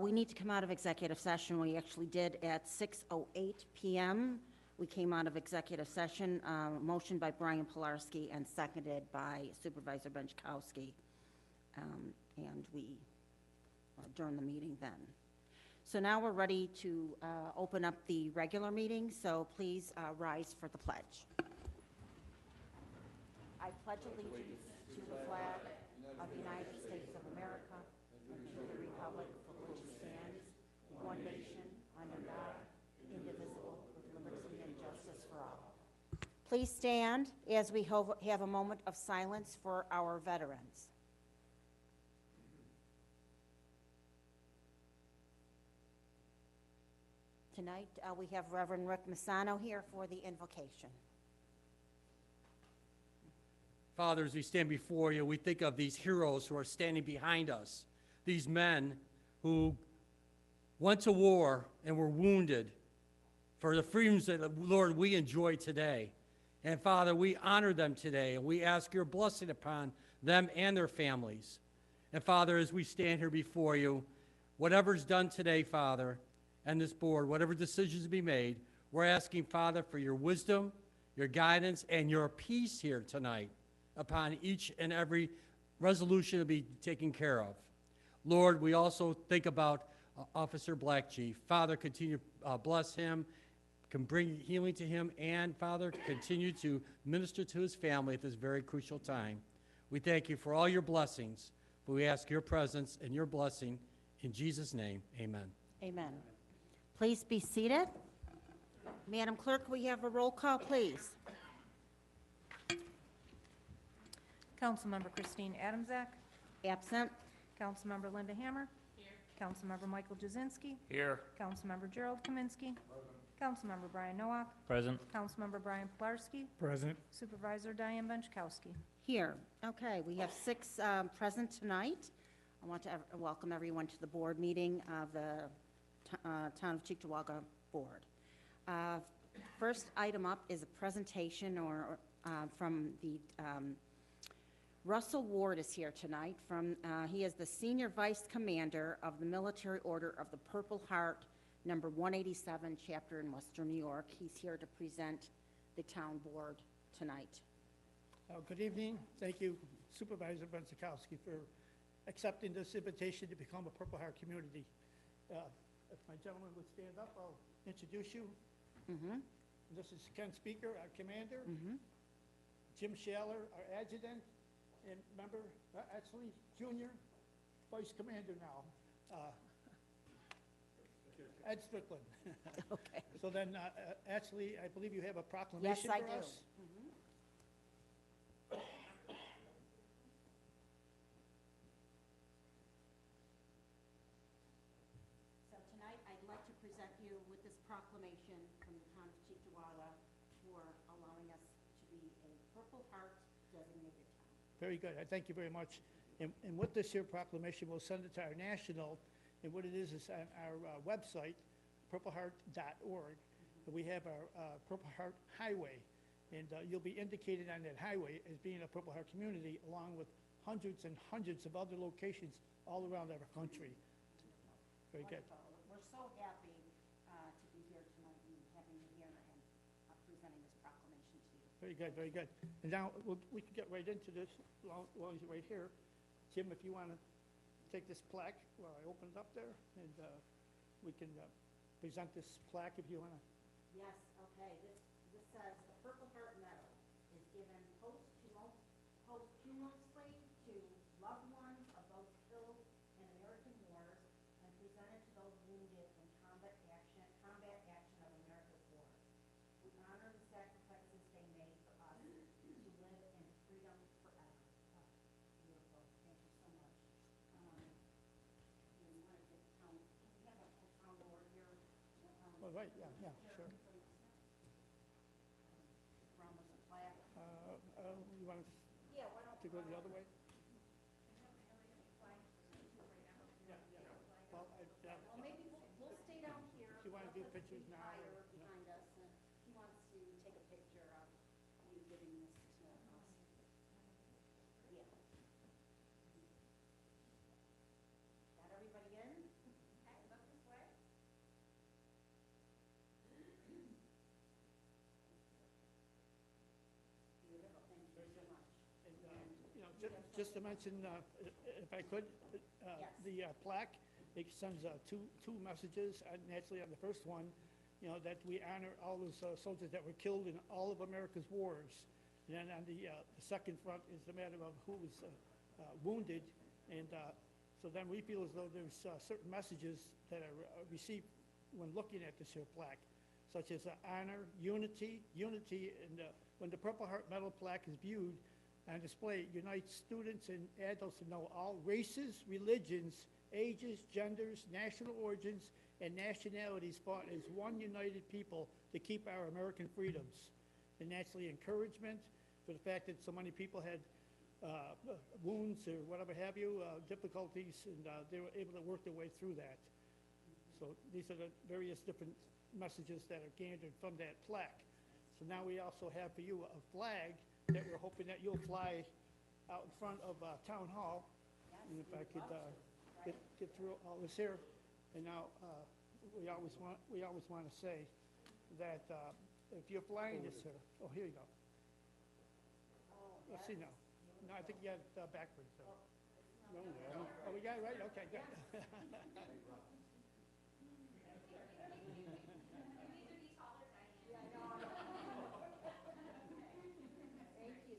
We need to come out of executive session. We actually did at 6:08 PM. We came out of executive session, motion by Brian Pilarski and seconded by Supervisor Benchkowski. And we adjourned the meeting then. So now we're ready to open up the regular meeting, so please rise for the pledge. I pledge allegiance to the flag of the United States of America and to the republic for which it stands, one nation, under God, indivisible, with liberty and justice for all. Please stand as we have a moment of silence for our veterans. Tonight, we have Reverend Rick Masano here for the invocation. Father, as we stand before you, we think of these heroes who are standing behind us, these men who went to war and were wounded for the freedoms that, Lord, we enjoy today. And Father, we honor them today, and we ask your blessing upon them and their families. And Father, as we stand here before you, whatever's done today, Father, and this board, whatever decisions be made, we're asking, Father, for your wisdom, your guidance, and your peace here tonight upon each and every resolution to be taken care of. Lord, we also think about Officer Black Chief. Father, continue to bless him, can bring healing to him, and Father, continue to minister to his family at this very crucial time. We thank you for all your blessings, but we ask your presence and your blessing in Jesus' name. Amen. Amen. Please be seated. Madam Clerk, we have a roll call, please. Councilmember Christine Adamczak. Absent. Councilmember Linda Hammer. Here. Councilmember Michael Jazinski. Here. Councilmember Gerald Kaminsky. Councilmember Brian Nowak. Present. Councilmember Brian Pilarski. Present. Supervisor Diane Benchkowski. Here. Okay, we have 6 present tonight. I want to welcome everyone to the board meeting of the Town of Cheektowaga Board. First item up is a presentation from the Russell Ward is here tonight. He is the Senior Vice Commander of the Military Order of the Purple Heart, number 187, chapter in Western New York. He's here to present the town board tonight. Good evening. Thank you, Supervisor Benchkowski, for accepting this invitation to become a Purple Heart community. If my gentleman would stand up, I'll introduce you. This is Ken Speaker, our commander. Jim Shaler, our adjutant, and member, actually, junior vice commander now, Ed Strickland. Okay. So then, actually, I believe you have a proclamation Yes, I for do. us? So tonight, I'd like to present you with this proclamation from the Town of Cheektowaga for allowing us to be a Purple Heart designated town. Very good. I thank you very much. And with this here proclamation, we'll send it to our national, and what it is on our website, purpleheart.org. And we have our Purple Heart Highway, and you'll be indicated on that highway as being a Purple Heart community, along with hundreds and hundreds of other locations all around our country. Very good. Wonderful. We're so happy to be here tonight and having you here and presenting this proclamation to you. Very good, very good. And now we can get right into this, as long as you're right here. Jim, if you want to take this plaque while I open it up there, and we can present this plaque if you want to. Yes, okay. This says the Purple Heart Medal is given posthumously to loved ones of those killed in American wars and presented to those wounded in combat action of America's wars. We honor the sacrifices they made for us to live in freedom forever. Beautiful. Thank you so much. We want to get town. Can we have a town board here? All right, yeah, sure. Around with the flag. You want Yeah, why don't to go the other way? Well, Well, maybe we'll stay down here. if you want to do pictures now. Fire behind us, and he wants to take a picture of you giving this to us. Yeah. Got everybody in? Just to mention, if I could, the plaque, it sends two messages. Naturally, on the first one, you know, that we honor all those soldiers that were killed in all of America's wars. And then on the second front is the matter of who was wounded. And so then we feel as though there's certain messages that are received when looking at this here plaque, such as honor, unity. And when the Purple Heart Medal plaque is viewed on display, it unites students and adults to know all races, religions, ages, genders, national origins, and nationalities fought as one united people to keep our American freedoms. And naturally, encouragement for the fact that so many people had wounds or whatever have you, difficulties, and they were able to work their way through that. So these are the various different messages that are gathered from that plaque. So now we also have for you a flag that we're hoping that you'll fly out in front of Town Hall. And if I could get through all this here. And now, we always want to say that if you're flying this here, oh, here you go. Let's see now. No, I think you got it backwards. So. No, no. Oh, we got it right? Okay, good.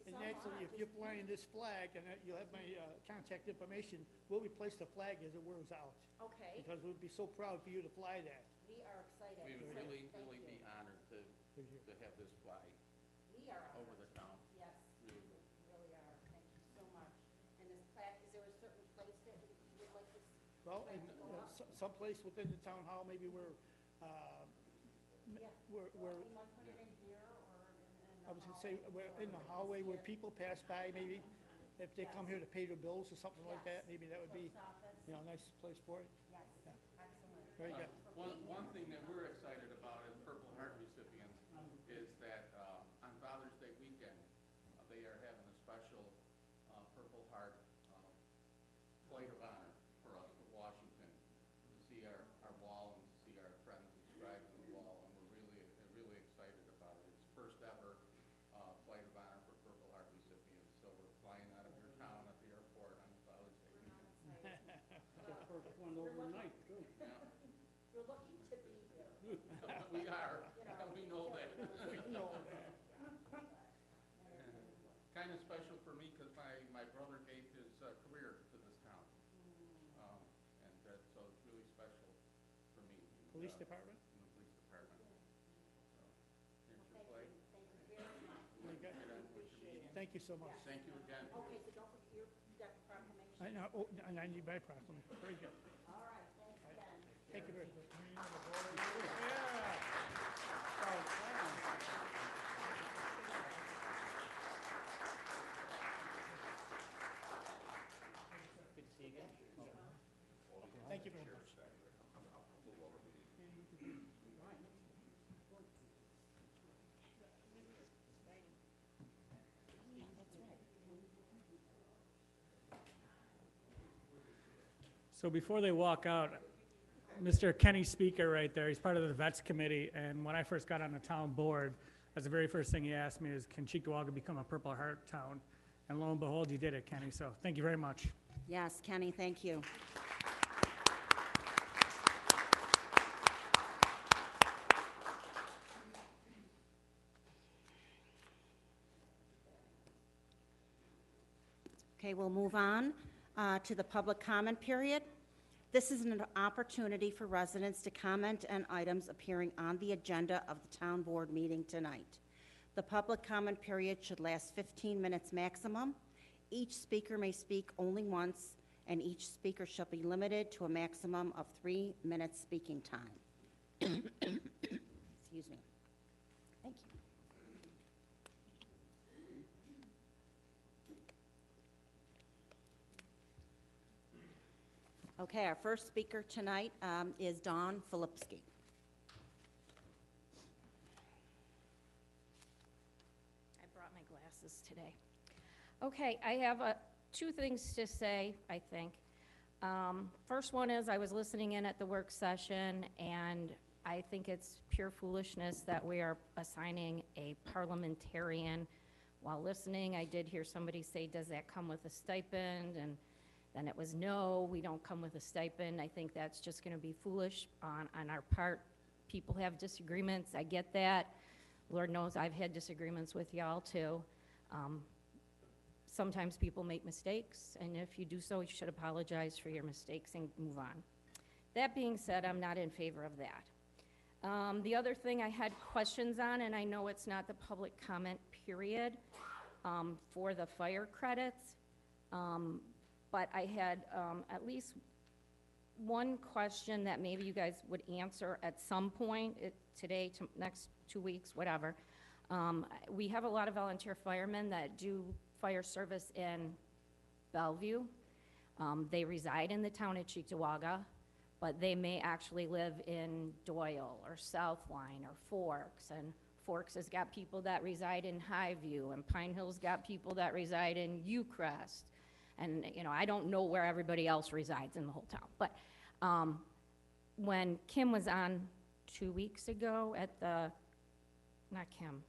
And naturally, if you're flying this flag, and you'll have my contact information, we'll replace the flag as it wears out. Okay, Because we'd be so proud for you to fly that. we are excited. We would Thank really you. be honored to have this fly We are over honored. the town. Yes, Really would. really are. Thank you so much. And this plaque, is there a certain place that you would like this? Well, plaque in to go up? someplace within the town hall, maybe where, Yeah. where, Well, we might put it in here or in the I was gonna say, hallway. where, in the hallway where people pass by, maybe, if they come here to pay their bills or something like that, maybe that would be, Post office. you know, a nice place for it. Yes, excellent. Very good. One thing that we're excited about as Purple Heart recipients is that on Father's Day weekend, they are having a special Purple Heart flight of honor for us to Washington, to see our wall and to see our friends inscribed on the wall, and we're really excited about it. It's first ever flight of honor for Purple Heart recipients, so we're flying out of your town at the airport on Father's Day weekend. Perfect one overnight, too. Yeah. You're lucky to be here. We are, we know that. No, that. Kind of special for me because my brother gave his career to this town. And so it's really special for me. Police department? In the police department. So, here's your Thank flag. you, thank you very much. Very good. Get on with your meeting. Thank you so much. Thank you again. Okay, so don't forget, you got the proclamation. I know, oh, and I need my proclamation. Very good. All right, thanks again. Thank you very much. Good to see you again. Thank you very much. So before they walk out, Mr. Kenny Speaker right there, he's part of the Vets Committee, and when I first got on the town board, that's the very first thing he asked me is, can Cheektowaga become a Purple Heart town? And lo and behold, you did it, Kenny, so thank you very much. Yes, Kenny, thank you. Okay, we'll move on to the public comment period. This is an opportunity for residents to comment on items appearing on the agenda of the town board meeting tonight. The public comment period should last 15 minutes maximum. Each speaker may speak only once, and each speaker shall be limited to a maximum of 3 minutes speaking time. Excuse me. Thank you. Okay, our first speaker tonight is Dawn Filipski. I brought my glasses today. Okay, I have two things to say, I think. First one is, I was listening in at the work session, and I think it's pure foolishness that we are assigning a parliamentarian while listening, I did hear somebody say, does that come with a stipend? And then it was, no, we don't come with a stipend. I think that's just going to be foolish on our part. People have disagreements, I get that. Lord knows I've had disagreements with y'all too. Sometimes people make mistakes, and if you do so, you should apologize for your mistakes and move on. That being said, I'm not in favor of that. The other thing I had questions on, and I know it's not the public comment period, for the fire credits, but I had at least one question that maybe you guys would answer at some point, today, next 2 weeks, whatever. We have a lot of volunteer firemen that do fire service in Bellevue. They reside in the town of Cheektowaga, but they may actually live in Doyle or Southline or Forks, and Forks has got people that reside in Highview, and Pine Hill's got people that reside in Ucrest. And, you know, I don't know where everybody else resides in the whole town. But when Kim was on 2 weeks ago at the, not Kim,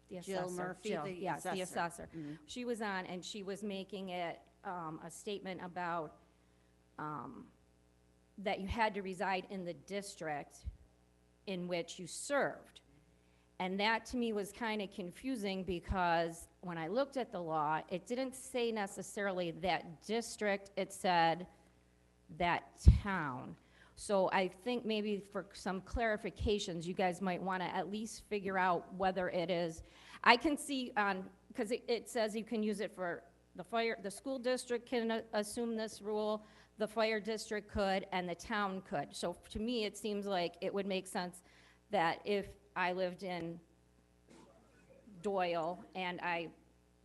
the assessor. Jill Murphy, Jill, the yes, the assessor. assessor. She was on, and she was making it a statement about that you had to reside in the district in which you served. And that to me was kind of confusing, because when I looked at the law, it didn't say necessarily that district, it said that town. So I think maybe for some clarifications, you guys might want to at least figure out whether it is, I can see on, because it says you can use it for the school district can assume this rule, the fire district could, and the town could. So to me, it seems like it would make sense that if I lived in Doyle and I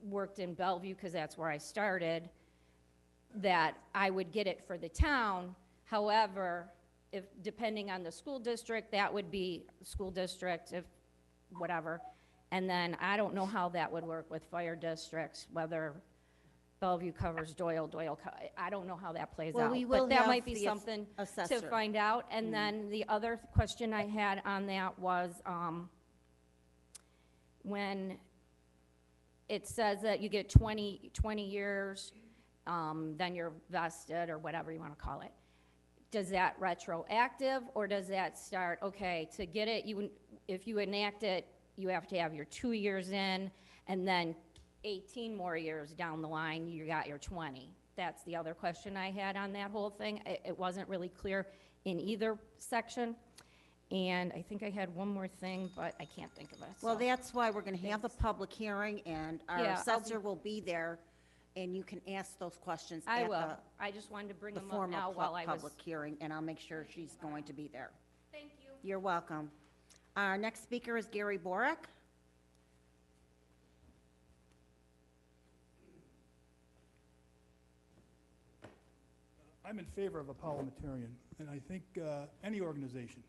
worked in Bellevue, because that's where I started, that I would get it for the town. However, if depending on the school district, that would be school district, if whatever. And then I don't know how that would work with fire districts, whether Bellevue covers Doyle, I don't know how that plays Well, out. we will But that have might be the something to assessor. find out. And then the other question I had on that was, when it says that you get 20 years, then you're vested, or whatever you want to call it. Does that retroactive, or does that start, okay, to get it, if you enact it, you have to have your 2 years in, and then 18 more years down the line, you got your 20. That's the other question I had on that whole thing. It wasn't really clear in either section. And I think I had one more thing, but I can't think of it. Well, so. that's why we're going to have the Thanks. public hearing, and our Yeah, I'll assessor will be there, and you can ask those questions I at will. I just wanted to bring the them up formal now while I was. public hearing, and I'll make sure she's going to be there. Thank you. You're welcome. Our next speaker is Gary Borick. I'm in favor of a parliamentarian, and I think any organization,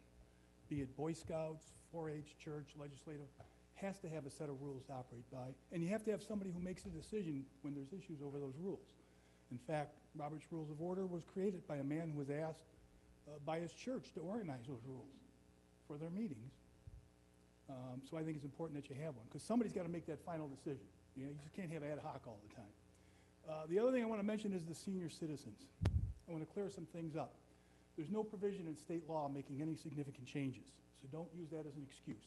be it Boy Scouts, 4-H, church, legislative, has to have a set of rules to operate by, and you have to have somebody who makes a decision when there's issues over those rules. In fact, Robert's Rules of Order was created by a man who was asked by his church to organize those rules for their meetings. So I think it's important that you have one, because somebody's got to make that final decision. You know, you just can't have ad hoc all the time. The other thing I want to mention is the senior citizens. I want to clear some things up. There's no provision in state law making any significant changes, so don't use that as an excuse.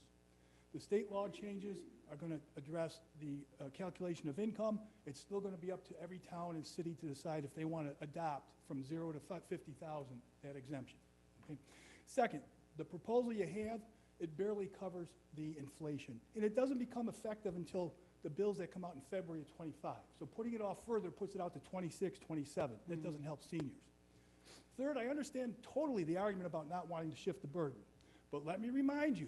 The state law changes are going to address the calculation of income. It's still going to be up to every town and city to decide if they want to adopt from 0 to 50,000 that exemption. Okay? Second, the proposal you have, it barely covers the inflation, and it doesn't become effective until the bills that come out in February of 25. So putting it off further puts it out to 26, 27. That doesn't help seniors. Third, I understand totally the argument about not wanting to shift the burden, but let me remind you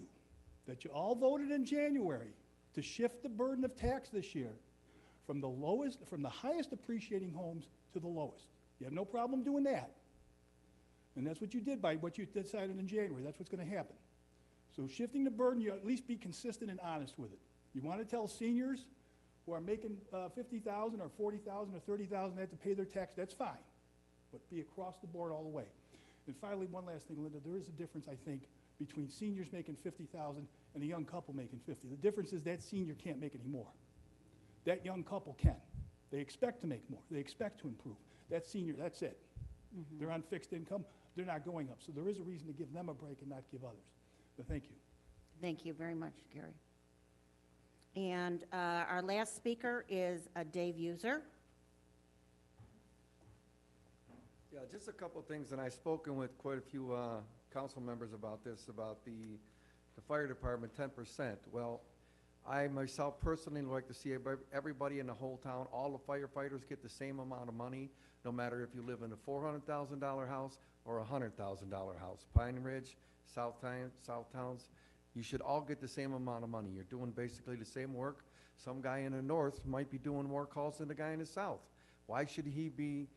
that you all voted in January to shift the burden of tax this year from the highest appreciating homes to the lowest. You have no problem doing that. And that's what you did by what you decided in January. That's what's going to happen. So shifting the burden, you at least be consistent and honest with it. You want to tell seniors who are making $50,000 or $40,000 or $30,000 they have to pay their tax, that's fine. But be across the board all the way. And finally, one last thing, Linda, there is a difference, I think, between seniors making $50,000 and a young couple making $50,000. The difference is that senior can't make any more. That young couple can. They expect to make more. They expect to improve. That senior, that's it. They're on fixed income. They're not going up. So there is a reason to give them a break and not give others. But thank you. Thank you very much, Gary. And our last speaker is Dave User. Yeah, just a couple of things, and I've spoken with quite a few council members about this, about the fire department, 10%. Well, I myself personally like to see everybody in the whole town, all the firefighters get the same amount of money, no matter if you live in a $400,000 house or a $100,000 house. Pine Ridge, South Towns, you should all get the same amount of money. You're doing basically the same work. Some guy in the north might be doing more calls than the guy in the south. Why should he be,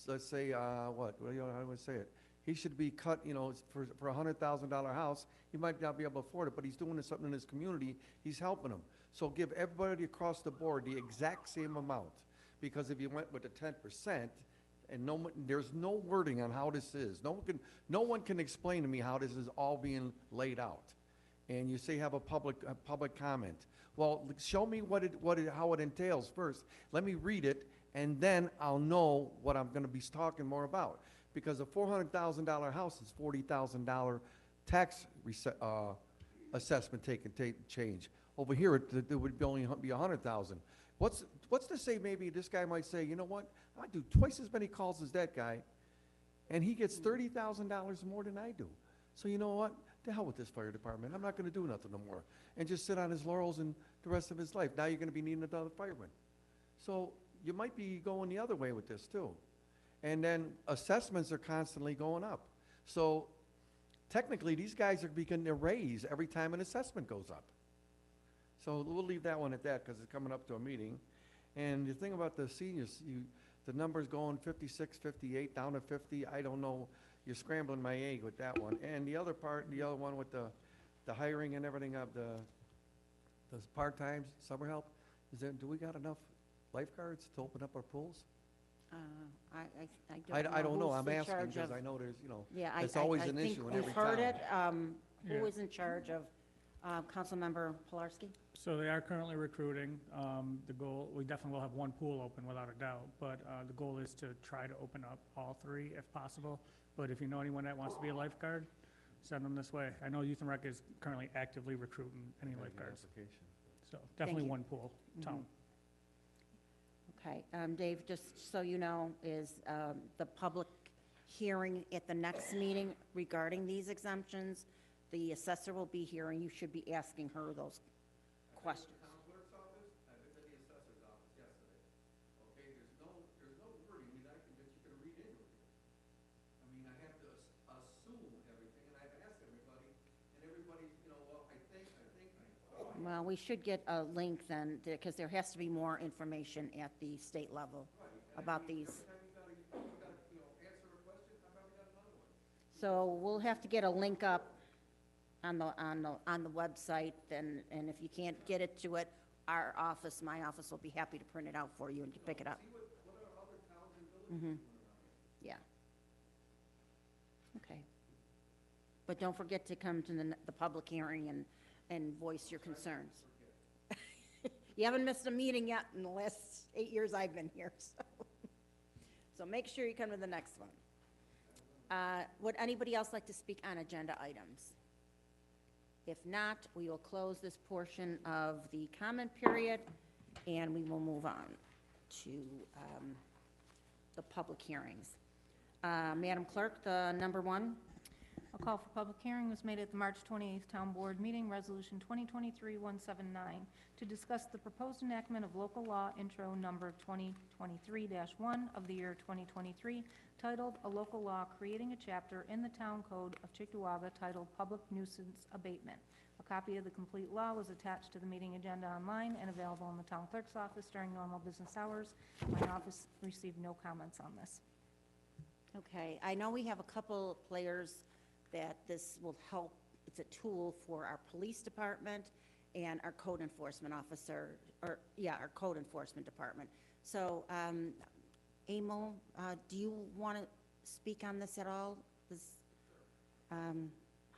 let's say, how do I say it? He should be cut, for a $100,000 house. He might not be able to afford it, but he's doing something in his community. He's helping them. So give everybody across the board the exact same amount. Because if you went with the 10%, and there's no wording on how this is. No one can explain to me how this is all being laid out. And you say have a public comment. Well, show me how it entails first. Let me read it, and then I'll know what I'm going to be talking more about. Because a $400,000 house is $40,000 tax assessment change. Over here, it would only be $100,000. What's to say maybe this guy might say, you know what, I do twice as many calls as that guy, and he gets $30,000 more than I do. So you know what? To hell with this fire department. I'm not going to do nothing no more. And just sit on his laurels and the rest of his life. Now you're going to be needing another fireman. So you might be going the other way with this too. And then assessments are constantly going up. So technically these guys are getting a raise every time an assessment goes up. So we'll leave that one at that because it's coming up to a meeting. And the thing about the seniors, the number's going 56, 58, down to 50. I don't know. You're scrambling my egg with that one. And the other one with the hiring and everything of the part-times, summer help, do we got enough lifeguards to open up our pools? I don't know. I'm asking because I know there's, Yeah, it's always an issue in every town. We've heard it. Who Yeah. is in charge of Councilmember Pilarski? So they are currently recruiting. The goal, we definitely will have one pool open without a doubt, but the goal is to try to open up all three if possible. But if you know anyone that wants to be a lifeguard, send them this way. I know Youth and Rec is currently actively recruiting any lifeguards. So definitely you. one pool, town. Okay, Dave, just so you know, is the public hearing at the next meeting regarding these exemptions, the assessor will be here, and you should be asking her those questions. Town clerk's office, I've been to the assessor's office yesterday. Okay, there's no wording that you can read into it. I mean, I have to assume everything, and I've asked everybody, and everybody's, well, I think. Well, we should get a link then, because there has to be more information at the state level about these. Every time you gotta, answer a question, I probably got another one. So we'll have to get a link up on the website, and if you can't get it to it, my office will be happy to print it out for you and pick it up. See what are other towns and villages doing around here? Yeah. Okay. But don't forget to come to the public hearing and voice your concerns. You haven't missed a meeting yet in the last 8 years I've been here, so make sure you come to the next one. Would anybody else like to speak on agenda items? If not, we will close this portion of the comment period, and we will move on to the public hearings. Madam Clerk, the number one. A call for public hearing was made at the March 28th Town Board meeting, Resolution 2023-179, to discuss the proposed enactment of local law intro number 2023-1 of the year 2023, titled A Local Law Creating a Chapter in the Town Code of Cheektowaga titled Public Nuisance Abatement. A copy of the complete law was attached to the meeting agenda online and available in the town clerk's office during normal business hours. My office received no comments on this. Okay, I know we have a couple players that this will help. It's a tool for our police department and our code enforcement officer, our code enforcement department. So, Emil, do you want to speak on this at all?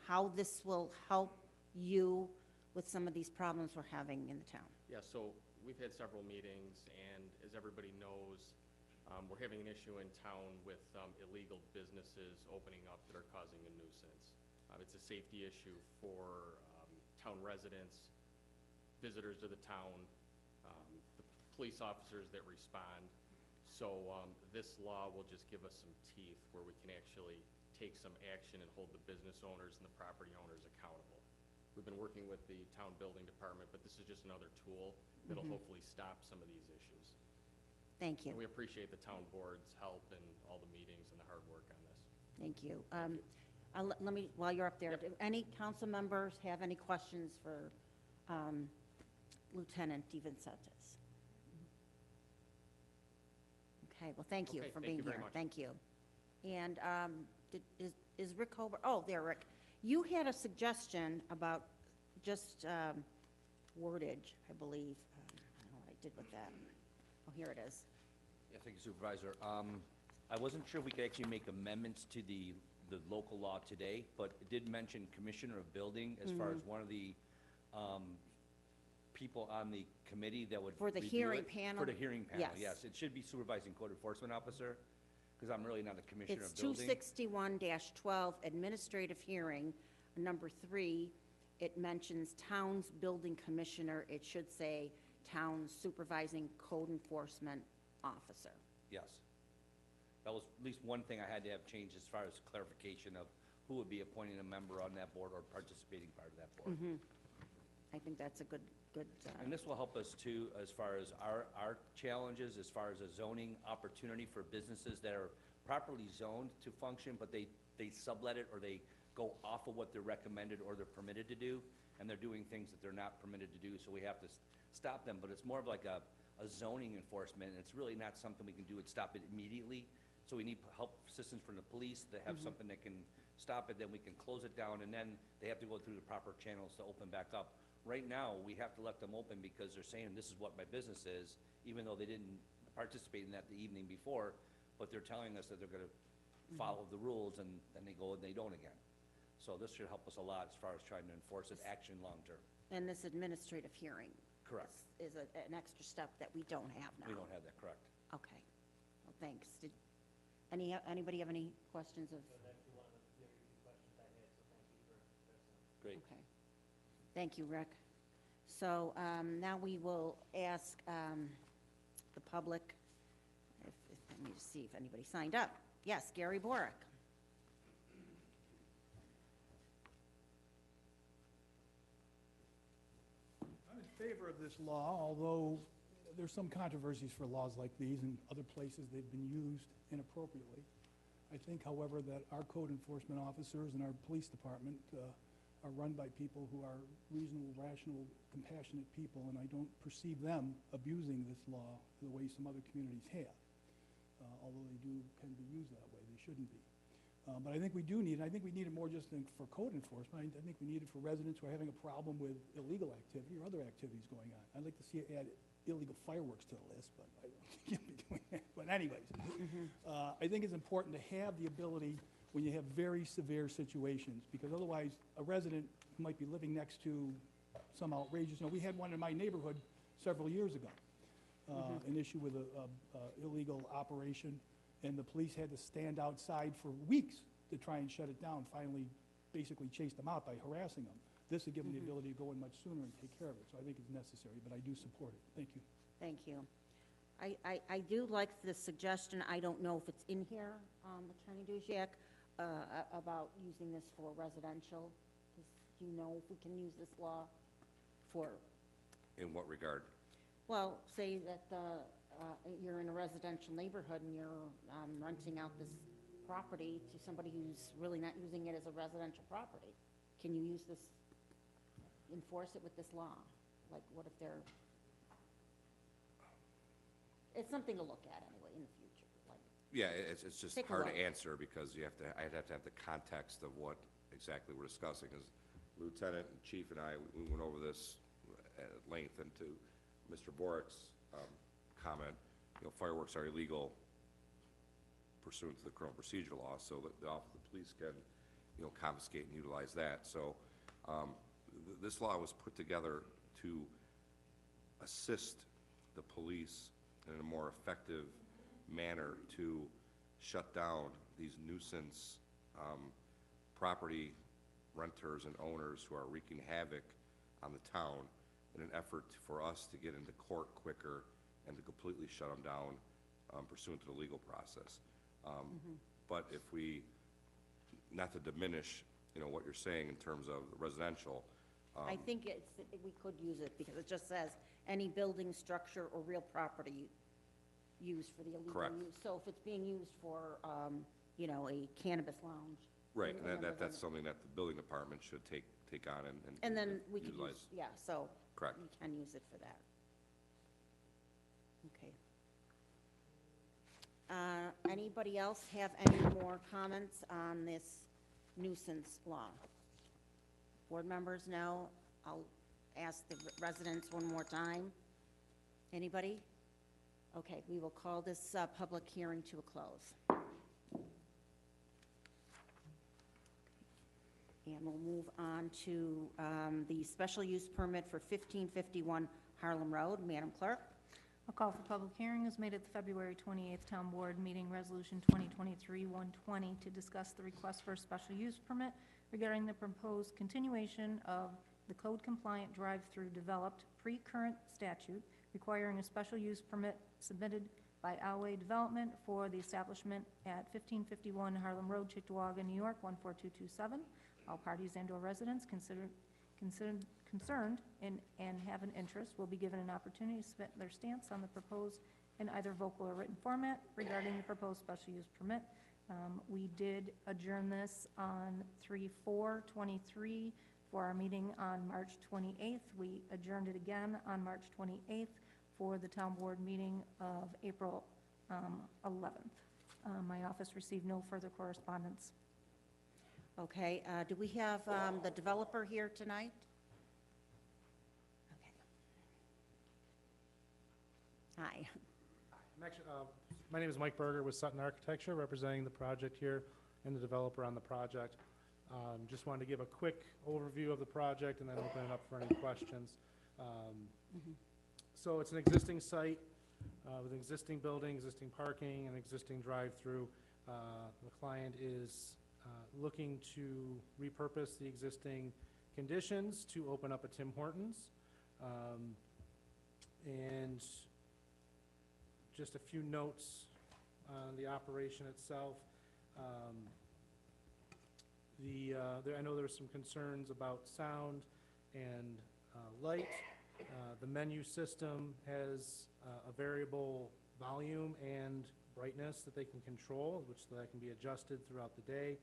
How this will help you with some of these problems we're having in the town? Yeah, so we've had several meetings, and as everybody knows, we're having an issue in town with illegal businesses opening up that are causing a nuisance. It's a safety issue for town residents, visitors to the town, the police officers that respond. So this law will just give us some teeth where we can actually take some action and hold the business owners and the property owners accountable. We've been working with the town building department, but this is just another tool that'll hopefully stop some of these issues. Thank you. And we appreciate the town board's help and all the meetings and the hard work on this. Thank you. Let me, while you're up there, do any council members have any questions for Lieutenant DeVincentis? Okay, well, thank you Okay, for thank being you very here. much. Thank you. And is Rick Holbert, oh, there, Rick. You had a suggestion about just wordage, I believe. I don't know what I did with that. Oh, here it is. Yeah, thank you, Supervisor. I wasn't sure if we could actually make amendments to the local law today, but it did mention Commissioner of Building as far as one of the people on the committee that would For the review hearing it. panel? For the hearing panel, Yes. yes. It should be Supervising Code Enforcement Officer, because I'm really not a Commissioner It's of Building. 261-12, administrative hearing, number 3. It mentions Town's Building Commissioner. It should say Town Supervising Code Enforcement Officer. Yes. That was at least one thing I had to have changed as far as clarification of who would be appointing a member on that board or participating part of that board. I think that's a good, And this will help us too, as far as our challenges, as far as a zoning opportunity for businesses that are properly zoned to function, but they sublet it or they go off of what they're recommended or they're permitted to do, and they're doing things that they're not permitted to do, so we have to stop them. But it's more of like a zoning enforcement, and it's really not something we can do and stop it immediately. So we need help, assistance from the police that have something that can stop it, then we can close it down, and then they have to go through the proper channels to open back up. Right now, we have to let them open because they're saying, this is what my business is, even though they didn't participate in that the evening before, but they're telling us that they're gonna follow the rules, and then they go and they don't again. So this should help us a lot as far as trying to enforce it, action long-term. and this administrative hearing. Correct. Is an extra step that we don't have now. We don't have that, correct. Okay. Well, thanks. Anybody have any questions of? Great. Okay. Thank you, Rick. So now we will ask the public, let me just see if anybody signed up. Yes, Gary Borick. I'm in favor of this law, although there's some controversies for laws like these. In other places, they've been used inappropriately. I think, however, that our code enforcement officers and our police department are run by people who are reasonable, rational, compassionate people, and I don't perceive them abusing this law the way some other communities have. Although they can be used that way, they shouldn't be. But I think we do need it. I think we need it more just for code enforcement. I think we need it for residents who are having a problem with illegal activity or other activities going on. I'd like to see it add illegal fireworks to the list, but I don't think you'll be doing that. But anyways, I think it's important to have the ability when you have very severe situations, because otherwise a resident who might be living next to some outrageous, we had one in my neighborhood several years ago, an issue with a illegal operation, and the police had to stand outside for weeks to try and shut it down, finally basically chased them out by harassing them. This would give them the ability to go in much sooner and take care of it, so I think it's necessary, but I do support it. Thank you. Thank you. I do like the suggestion, I don't know if it's in here, Attorney Duziak, about using this for residential. Do you know if we can use this law for, In what regard? well, say that you're in a residential neighborhood and you're renting out this property to somebody who's really not using it as a residential property. Can you use this, enforce it with this law? Like, what if they're, it's something to look at anyway in the future, like. Yeah, it's just Take a hard to look. answer because I'd have to have the context of what exactly we're discussing. As Lieutenant and Chief and I, we went over this at length, and to Mr. Borick's comment, fireworks are illegal pursuant to the criminal procedure law, so that the office of the police can, confiscate and utilize that. So this law was put together to assist the police in a more effective manner to shut down these nuisance property renters and owners who are wreaking havoc on the town in an effort for us to get into court quicker and to completely shut them down pursuant to the legal process. But if we, not to diminish, what you're saying in terms of residential, I think we could use it because it just says any building, structure, or real property used for the illegal Correct. use. So if it's being used for, a cannabis lounge. right, then and that's there's something that the building department should take on And then we could utilize. use, yeah, so. Correct. We can use it for that. Okay. Anybody else have any more comments on this nuisance law? Board members, no? I'll ask the residents one more time. Anybody? Okay, we will call this public hearing to a close. And we'll move on to the special use permit for 1551 Harlem Road. Madam Clerk? A call for public hearing was made at the February 28th Town Board meeting, Resolution 2023-120, to discuss the request for a special use permit regarding the proposed continuation of the code-compliant drive-through developed pre-current statute requiring a special use permit submitted by Alway Development for the establishment at 1551 Harlem Road, Cheektowaga, New York, 14227. All parties and/or residents concerned and have an interest will be given an opportunity to submit their stance on the proposed in either vocal or written format regarding the proposed special use permit. We did adjourn this on 3/4/23 for our meeting on March 28th. We adjourned it again on March 28th for the town board meeting of April 11th. My office received no further correspondence. Okay, do we have the developer here tonight? Okay. Hi. I'm actually, my name is Mike Berger with Sutton Architecture, representing the project here and the developer on the project. Just wanted to give a quick overview of the project and then open it up for any questions. So it's an existing site with an existing building, existing parking, and existing drive-through. The client is looking to repurpose the existing conditions to open up a Tim Hortons. And just a few notes on the operation itself. I know there's some concerns about sound and light. The menu system has a variable volume and brightness that they can control, that can be adjusted throughout the day.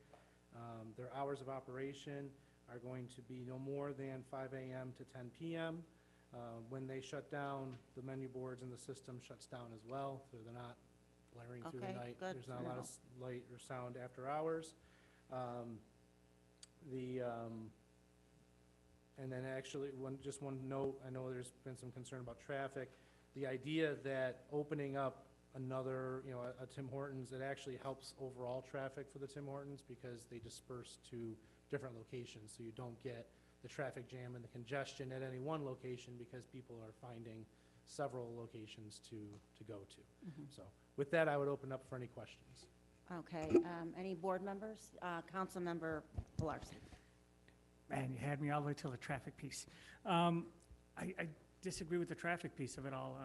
Their hours of operation are going to be no more than 5 a.m. to 10 p.m. When they shut down, the menu boards and the system shuts down as well, so they're not blaring through the Okay, night. good There's to not a lot know. of light or sound after hours. And then actually, just one note, I know there's been some concern about traffic. The idea that opening up another, a Tim Hortons, it actually helps overall traffic for the Tim Hortons because they disperse to different locations, so you don't get the traffic jam and the congestion at any one location because people are finding several locations to go to. So with that, I would open up for any questions. Okay, any board members? Councilmember Pilarski. Man, you had me all the way till the traffic piece. I disagree with the traffic piece of it all.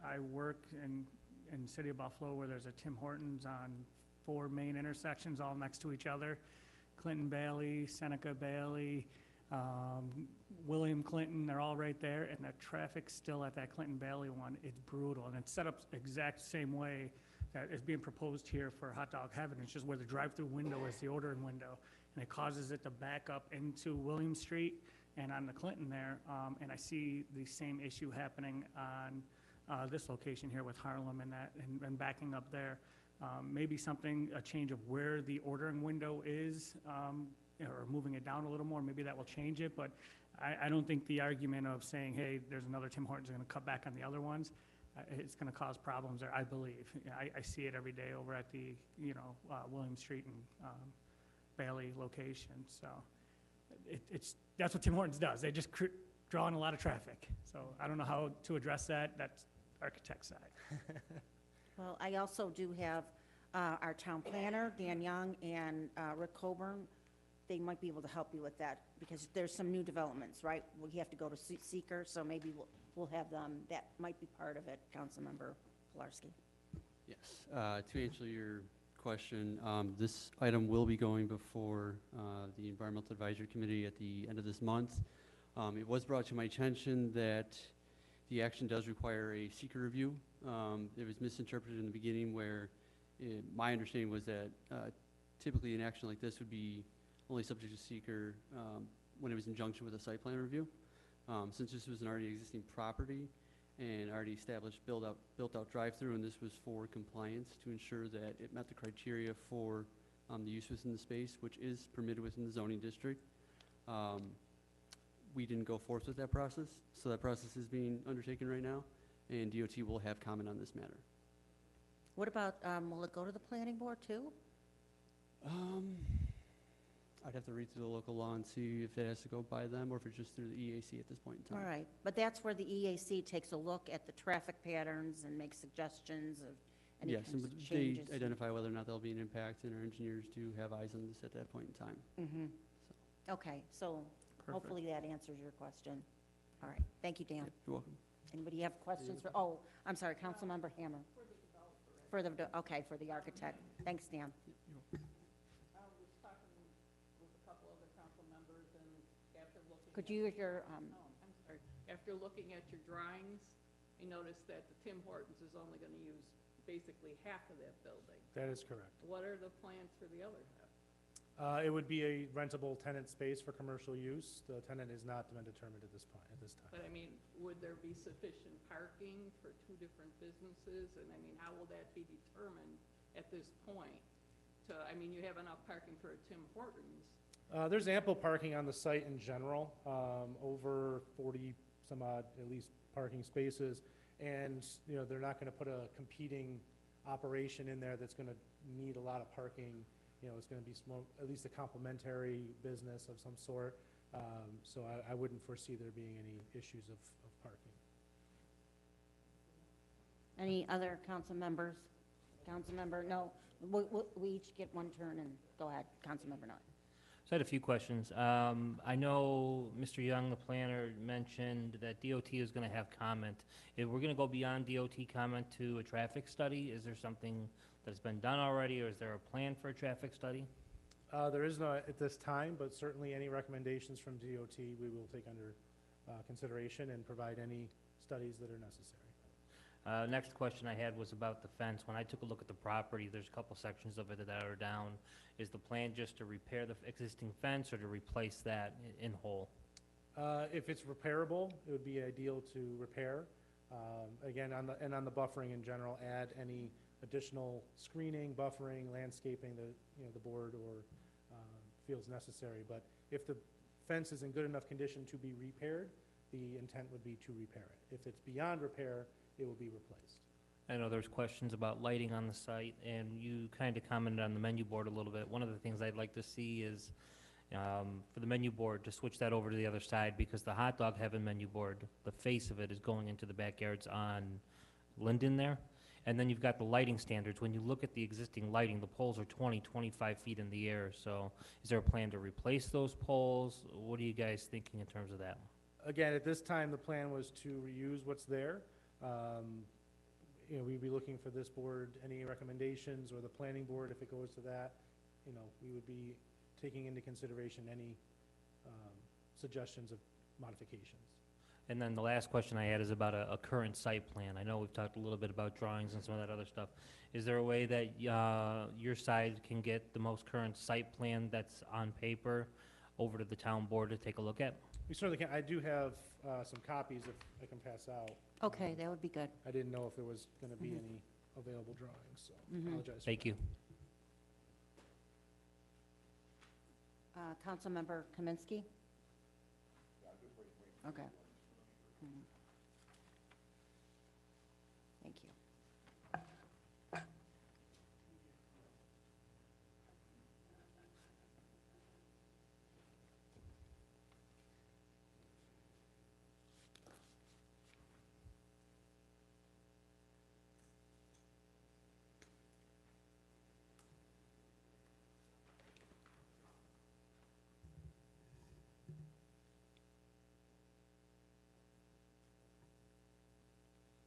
I work in the city of Buffalo where there's a Tim Hortons on 4 main intersections all next to each other. Clinton Bailey, Seneca Bailey, William Clinton, they're all right there, and the traffic's still at that Clinton Bailey one. It's brutal, and it's set up exact same way that is being proposed here for Hot Dog Heaven. It's just where the drive-through window is the ordering window, and it causes it to back up into William Street and on the Clinton there, and I see the same issue happening on this location here with Harlem and backing up there. Maybe a change of where the ordering window is, or moving it down a little more, maybe that will change it, but I don't think the argument of saying, hey, there's another Tim Hortons, going to cut back on the other ones, it's going to cause problems there, I believe. I see it every day over at the, William Street and Bailey location, so that's what Tim Hortons does. They just drawing a lot of traffic. So I don't know how to address that. That's architect side. Well, I also do have our town planner, Dan Young, and Rick Coburn. They might be able to help you with that, because there's some new developments, right? We have to go to seeker, so maybe we'll have them, that might be part of it, Councilmember Pilarski. Yes, to answer your question, this item will be going before the Environmental Advisory Committee at the end of this month. It was brought to my attention that the action does require a seeker review. It was misinterpreted in the beginning where my understanding was that typically an action like this would be only subject to seeker when it was in conjunction with a site plan review. Since this was an already existing property and already established built-out drive-through, and this was for compliance to ensure that it met the criteria for the use within the space, which is permitted within the zoning district. We didn't go forth with that process, so that process is being undertaken right now, and DOT will have comment on this matter. What about, will it go to the planning board too? I'd have to read through the local law and see if it has to go by them or if it's just through the EAC at this point in All time. right, but that's where the EAC takes a look at the traffic patterns and makes suggestions of any Yes, kinds and of they changes. identify whether or not there'll be an impact, and our engineers do have eyes on this at that point in time. Mm-hmm. Okay, so hopefully that answers your question. All right, thank you, Dan. Yep, you're welcome. Anybody have questions for, oh, I'm sorry, Councilmember Hammer. For the, okay, for the architect. Thanks, Dan. I was talking with a couple other council members, and after looking. Could you, I'm sorry. After looking at your drawings, I noticed that the Tim Hortons is only gonna use basically half of that building. That is correct. What are the plans for the other half? It would be a rentable tenant space for commercial use. The tenant has not been determined at this point, at this time. But I mean, would there be sufficient parking for two different businesses? And I mean, how will that be determined at this point? I mean, you have enough parking for a Tim Hortons. There's ample parking on the site in general, over 40 some odd, at least, parking spaces. And, you know, they're not gonna put a competing operation in there that's gonna need a lot of parking. You know, it's gonna be at least a complementary business of some sort. So I wouldn't foresee there being any issues of parking. any other council members? Councilmember, no, we each get one turn, and go ahead, Councilmember Nutt. So I had a few questions. I know Mr. Young, the planner, mentioned that DOT is going to have comment. If we're going to go beyond DOT comment to a traffic study, is there something that's been done already, or is there a plan for a traffic study? There is no at this time, but certainly any recommendations from DOT, we will take under consideration and provide any studies that are necessary. Next question I had was about the fence. When I took a look at the property, there's a couple sections of it that are down. Is the plan just to repair the existing fence or to replace that in whole? If it's repairable, it would be ideal to repair. Again, on the buffering in general, add any additional screening, buffering, landscaping that, you know, the board or feels necessary. But if the fence is in good enough condition to be repaired, the intent would be to repair it. If it's beyond repair, it will be replaced. I know there's questions about lighting on the site, and you kind of commented on the menu board a little bit. One of the things I'd like to see is for the menu board to switch that over to the other side, because the hot dog heaven menu board, the face of it is going into the backyards on Linden there. And then you've got the lighting standards. When you look at the existing lighting, the poles are 20, 25 feet in the air. So is there a plan to replace those poles? What are you guys thinking in terms of that? Again, at this time, the plan was to reuse what's there. You know, we'd be looking for this board, any recommendations, or the planning board, if it goes to that, you know, we would be taking into consideration any suggestions of modifications. And then the last question I had is about a current site plan. I know we've talked a little bit about drawings and some of that other stuff. Is there a way that your side can get the most current site plan that's on paper over to the town board to take a look at? We certainly can. I do have some copies if I can pass out. Okay, that would be good. I didn't know if there was going to be any available drawings, so apologize. Thank you. Councilmember Kaminsky? Okay. Thank you.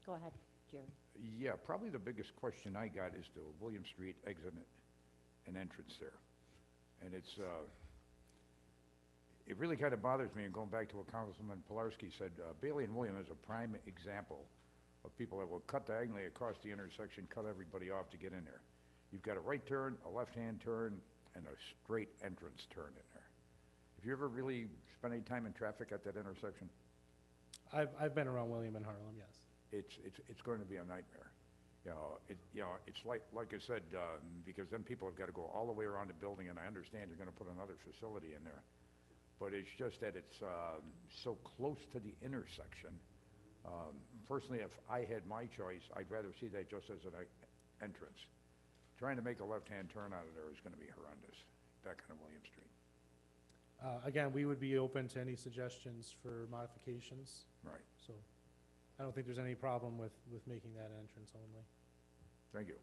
Go ahead, Jerry. Yeah, probably the biggest question I got is the William Street exit and entrance there. And it's, it really kind of bothers me, and going back to what Councilman Pilarski said, Bailey and William is a prime example of people that will cut diagonally across the intersection, cut everybody off to get in there. You've got a right turn, a left-hand turn, and a straight entrance turn in there. Have you ever really spent any time in traffic at that intersection? I've been around William and Harlem, yes. It's going to be a nightmare. It's like I said, because then people have got to go all the way around the building, and I understand you're going to put another facility in there. But it's just that it's so close to the intersection. Personally, if I had my choice, I'd rather see that just as an entrance. Trying to make a left-hand turn out of there is going to be horrendous, back on William Street. Again, we would be open to any suggestions for modifications. Right. So I don't think there's any problem with making that entrance only. Thank you.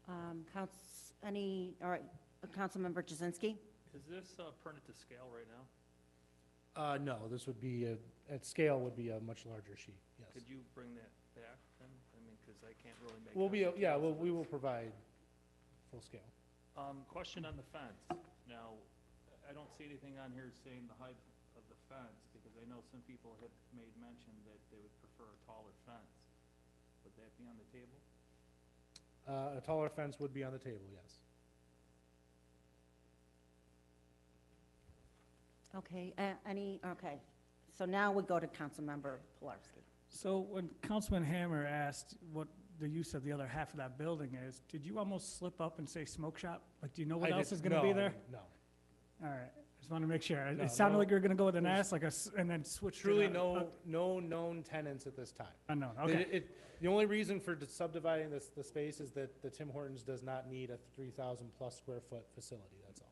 All right, Councilmember Jazinski? Is this printed to scale right now? No, this would be, at scale, would be a much larger sheet, yes. Could you bring that back then? I mean, because I can't really make. We will provide full scale. Question on the fence. Now, I don't see anything on here saying the height of the fence, because I know some people have made mention that they would prefer a taller fence. Would that be on the table? A taller fence would be on the table, yes. Okay, okay. So now we go to Councilmember Pilarski. So when Councilman Hammer asked what the use of the other half of that building is, did you almost slip up and say smoke shop? Like, do you know what else is gonna be there? No. All right, just want to make sure. No, It sounded no. like you were gonna go with an S, like and then switch to Truly a- no known tenants at this time. Unknown, okay. The only reason for subdividing the space is that the Tim Hortons does not need a 3,000-plus square foot facility, that's all.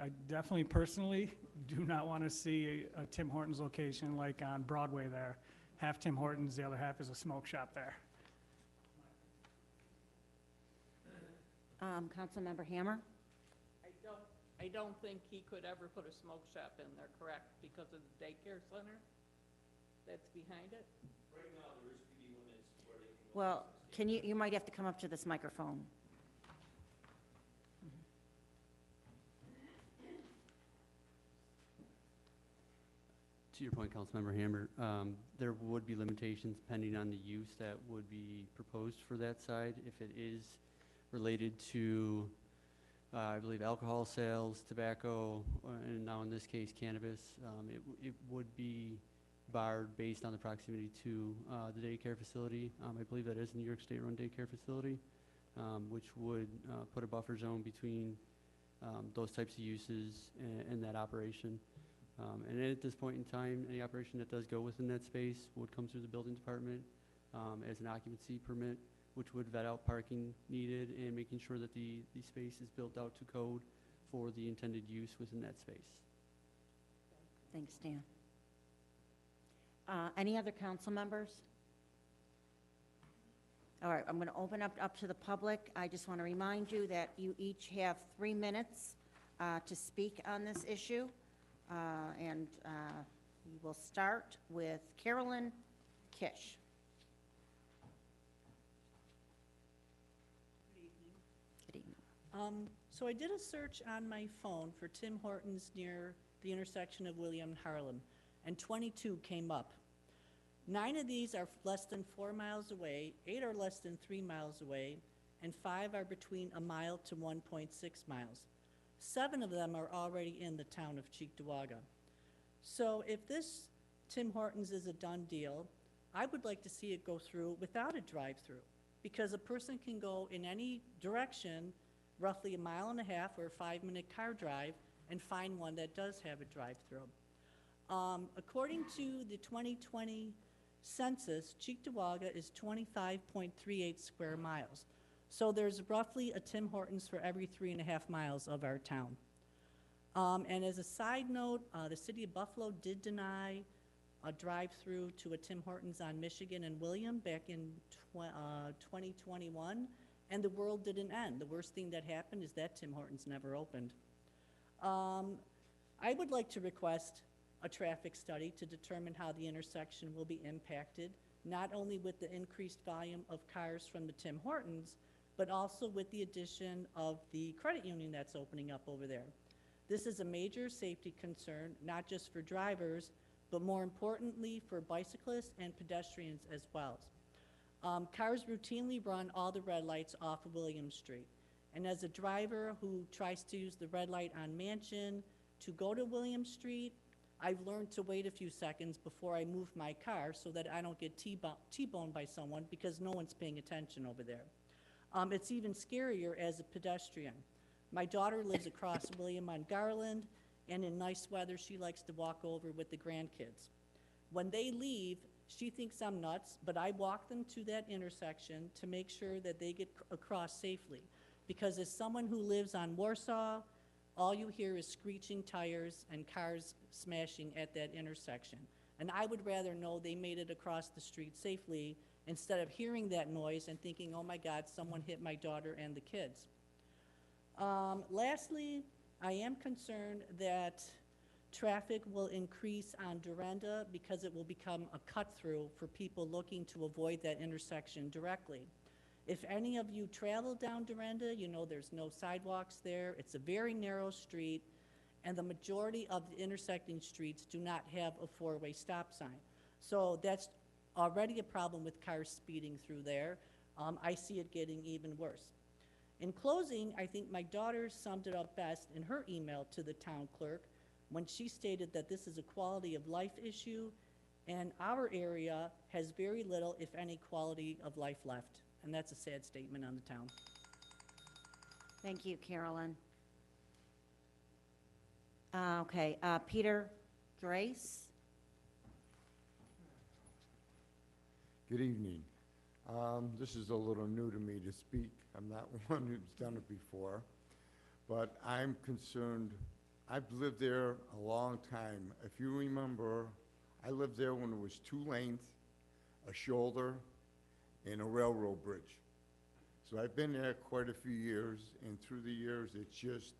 I definitely personally do not want to see a Tim Hortons location like on Broadway there. Half Tim Hortons, the other half is a smoke shop there. Councilmember Hammer? I don't think he could ever put a smoke shop in there, correct, because of the daycare center that's behind it? Right now, there is PD limits where they can. Well, you might have to come up to this microphone. To your point, Councilmember Hammer, there would be limitations depending on the use that would be proposed for that side. If it is related to, I believe, alcohol sales, tobacco, and now in this case, cannabis, it would be barred based on the proximity to the daycare facility. I believe that is a New York State-run daycare facility, which would put a buffer zone between those types of uses and that operation. And at this point in time, any operation that does go within that space would come through the building department as an occupancy permit, which would vet out parking needed and making sure that the space is built out to code for the intended use within that space. Thanks, Dan. Any other council members? All right, I'm going to open up to the public. I just want to remind you that you each have 3 minutes to speak on this issue. And we will start with Carolyn Kish. Good evening. So I did a search on my phone for Tim Hortons near the intersection of William and Harlem, and 22 came up. 9 of these are less than 4 miles away, 8 are less than 3 miles away, and 5 are between a mile to 1.6 miles. 7 of them are already in the town of Cheektowaga. So if this Tim Hortons is a done deal, I would like to see it go through without a drive-through, because a person can go in any direction, roughly 1.5 miles or a 5-minute car drive, and find one that does have a drive-through. According to the 2020 census, Cheektowaga is 25.38 square miles. So there's roughly a Tim Hortons for every 3.5 miles of our town. And as a side note, the city of Buffalo did deny a drive-through to a Tim Hortons on Michigan and William back in 2021, and the world didn't end. The worst thing that happened is that Tim Hortons never opened. I would like to request a traffic study to determine how the intersection will be impacted not only with the increased volume of cars from the Tim Hortons, but also with the addition of the credit union that's opening up over there. This is a major safety concern, not just for drivers, but more importantly for bicyclists and pedestrians as well. Cars routinely run all the red lights off of William Street. And as a driver who tries to use the red light on Mansion to go to William Street, I've learned to wait a few seconds before I move my car so that I don't get T-boned by someone because no one's paying attention over there. It's even scarier as a pedestrian. My daughter lives across William on Garland, and in nice weather, she likes to walk over with the grandkids. When they leave, she thinks I'm nuts, but I walk them to that intersection to make sure that they get across safely. Because as someone who lives on Warsaw, all you hear is screeching tires and cars smashing at that intersection. And I would rather know they made it across the street safely instead of hearing that noise and thinking, oh my God, someone hit my daughter and the kids. Lastly, I am concerned that traffic will increase on Dorinda because it will become a cut-through for people looking to avoid that intersection directly. If any of you travel down Dorinda, you know there's no sidewalks there. It's a very narrow street, and the majority of the intersecting streets do not have a four-way stop sign. So that's already a problem with cars speeding through there. I see it getting even worse. In closing, I think my daughter summed it up best in her email to the town clerk when she stated that this is a quality of life issue, and our area has very little, if any, quality of life left. And that's a sad statement on the town. Thank you, Carolyn. Okay, Peter Grace. Good evening. This is a little new to me to speak. I'm not one who's done it before, but I'm concerned. I've lived there a long time. If you remember, I lived there when it was 2 lanes, a shoulder, and a railroad bridge. So I've been there quite a few years, and through the years, it's just,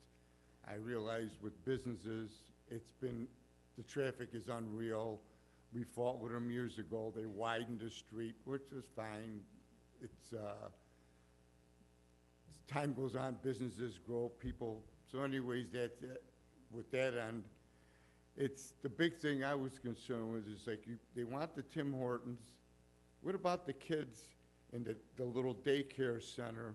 I realized with businesses, the traffic is unreal. We fought with them years ago. They widened the street, which was fine. It's, as time goes on, businesses grow, people, so anyways, that's it. With that end, it's, the big thing I was concerned with is like, they want the Tim Hortons. What about the kids in the little daycare center?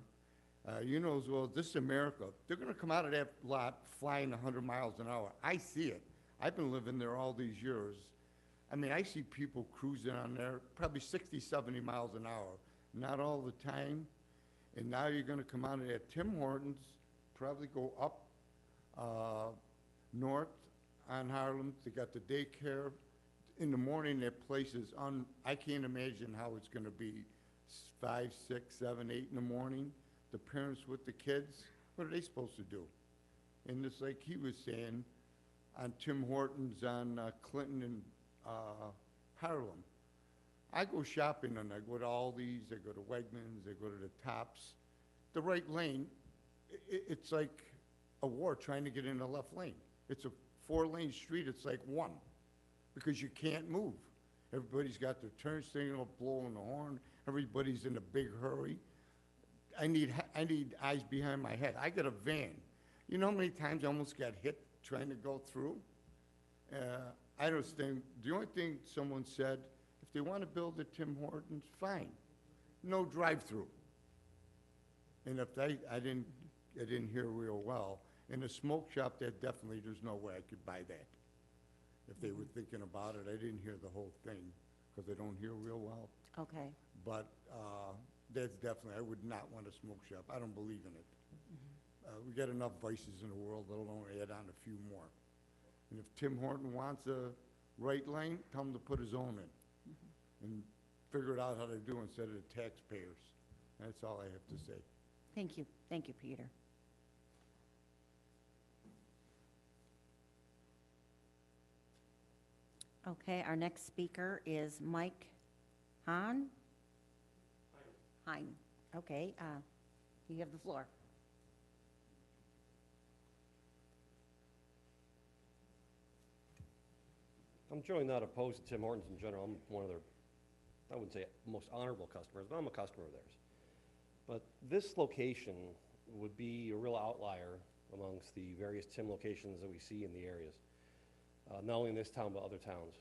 You know as well, this is America. They're gonna come out of that lot flying 100 miles an hour. I see it. I've been living there all these years. I mean, I see people cruising on there, probably 60, 70 miles an hour. Not all the time. And now you're gonna come out of that Tim Hortons, probably go up north on Harlem. They got the daycare. In the morning, that place is I can't imagine how it's gonna be 5, 6, 7, 8 in the morning. The parents with the kids, what are they supposed to do? And it's like he was saying, on Tim Hortons on Clinton and Harlem. I go shopping and I go to Aldi's, I go to Wegmans, I go to the Tops. The right lane, it's like a war trying to get in the left lane. It's a 4-lane street, it's like 1, because you can't move. Everybody's got their turn signal, blowing the horn, everybody's in a big hurry. I need eyes behind my head. I got a van. You know how many times I almost got hit trying to go through? I don't think, the only thing someone said, if they want to build a Tim Hortons, fine. No drive-through. And if I didn't hear real well. In a smoke shop, that definitely, there's no way I could buy that. If they were thinking about it, I didn't hear the whole thing, because I don't hear real well. Okay. But that's definitely, I would not want a smoke shop. I don't believe in it. We got enough vices in the world, let alone add on a few more. And if Tim Horton wants a right lane, tell him to put his own in. And figure it out how to do it instead of the taxpayers. That's all I have to say. Thank you. Thank you, Peter. Okay, our next speaker is Mike Hahn. Hein. Okay, you have the floor. I'm generally not opposed to Tim Hortons in general. I'm one of their I wouldn't say most honorable customers, but I'm a customer of theirs. But this location would be a real outlier amongst the various Tim locations that we see in the areas, not only in this town, but other towns.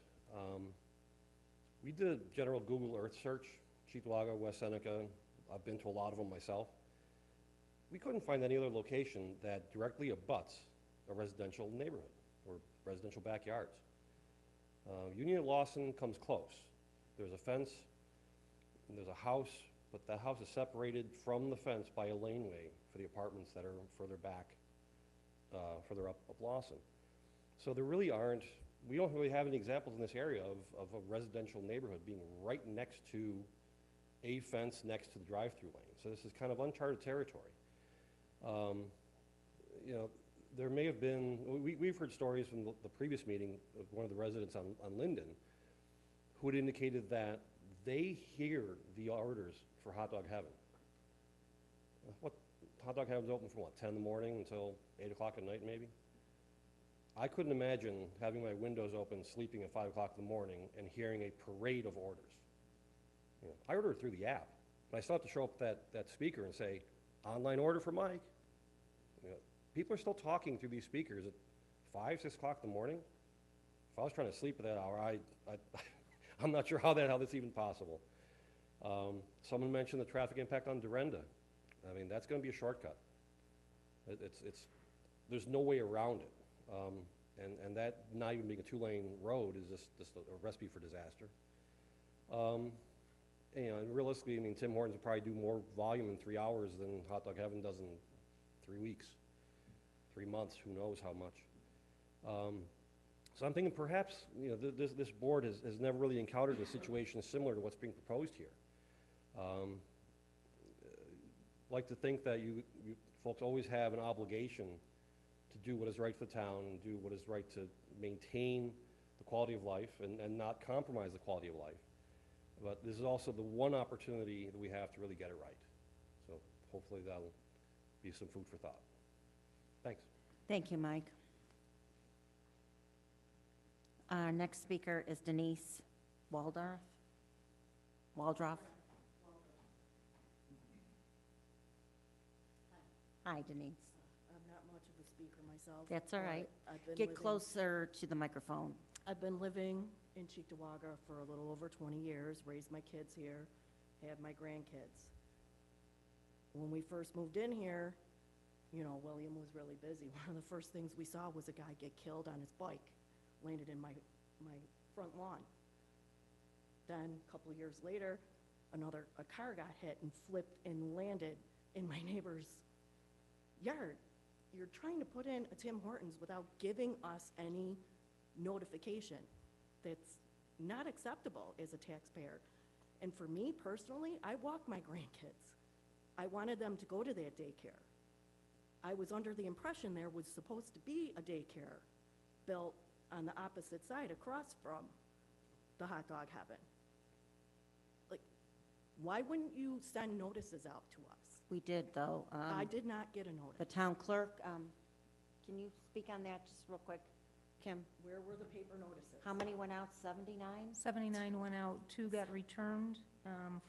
We did a general Google Earth search, Cheektowaga, West Seneca. I've been to a lot of them myself. We couldn't find any other location that directly abuts a residential neighborhood or residential backyards. Union and Lawson comes close. There's a fence, and there's a house, but that house is separated from the fence by a laneway for the apartments that are further back, further up Lawson. So there really aren't, we don't really have any examples in this area of a residential neighborhood being right next to a fence next to the drive-through lane. So this is kind of uncharted territory. You know, there may have been, we've heard stories from the previous meeting of one of the residents on Linden who had indicated that they hear the orders for Hot Dog Heaven. What, Hot Dog Heaven's open from what, 10 in the morning until 8 o'clock at night maybe? I couldn't imagine having my windows open, sleeping at 5 o'clock in the morning and hearing a parade of orders. You know, I order it through the app, but I still have to show up that speaker and say, online order for Mike. You know, people are still talking through these speakers at 5, 6 o'clock in the morning. If I was trying to sleep at that hour, I'm not sure how that's even possible. Someone mentioned the traffic impact on Dorinda. I mean, that's going to be a shortcut. There's no way around it. And that not even being a 2-lane road is just a recipe for disaster. You know, and realistically, I mean, Tim Hortons will probably do more volume in 3 hours than Hot Dog Heaven does in 3 weeks, 3 months, who knows how much. So I'm thinking perhaps, you know, this board has never really encountered a situation similar to what's being proposed here. Like to think that you folks always have an obligation to do what is right for the town and do what is right to maintain the quality of life and not compromise the quality of life. But this is also the one opportunity that we have to really get it right. So hopefully that'll be some food for thought. Thanks. Thank you, Mike. Our next speaker is Denise Waldorf. Hi, Denise. I'm not much of a speaker myself. That's all right. but I've been Get living- closer to the microphone. I've been living in Cheektowaga for a little over 20 years, raised my kids here, had my grandkids. When we first moved in here, you know, William was really busy. One of the first things we saw was a guy get killed on his bike, landed in my front lawn. Then, a couple of years later, a car got hit and flipped and landed in my neighbor's yard. You're trying to put in a Tim Hortons without giving us any notification. That's not acceptable as a taxpayer. And for me personally, I walk my grandkids. I wanted them to go to that daycare. I was under the impression there was supposed to be a daycare built on the opposite side across from the Hot Dog Heaven. Like, why wouldn't you send notices out to us? We did, though. I did not get a notice. The town clerk, can you speak on that just real quick, Kim? Where were the paper notices? How many went out? 79? 79 went out, 2 got returned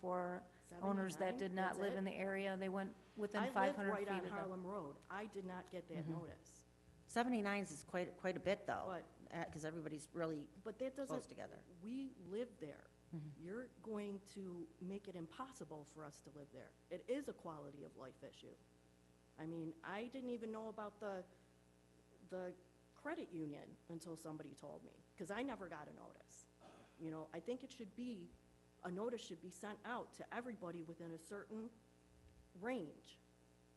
for owners that 79? did not That's live it? in the area. They went within I 500 live right feet on of the... Harlem Road. I did not get that Mhm. notice. 79 is quite a bit, though, But- because everybody's really But that close doesn't, together. we live there. Mhm. You're going to make it impossible for us to live there. It is a quality of life issue. I mean, I didn't even know about the credit union until somebody told me, because I never got a notice. You know, I think it should be, a notice should be sent out to everybody within a certain range,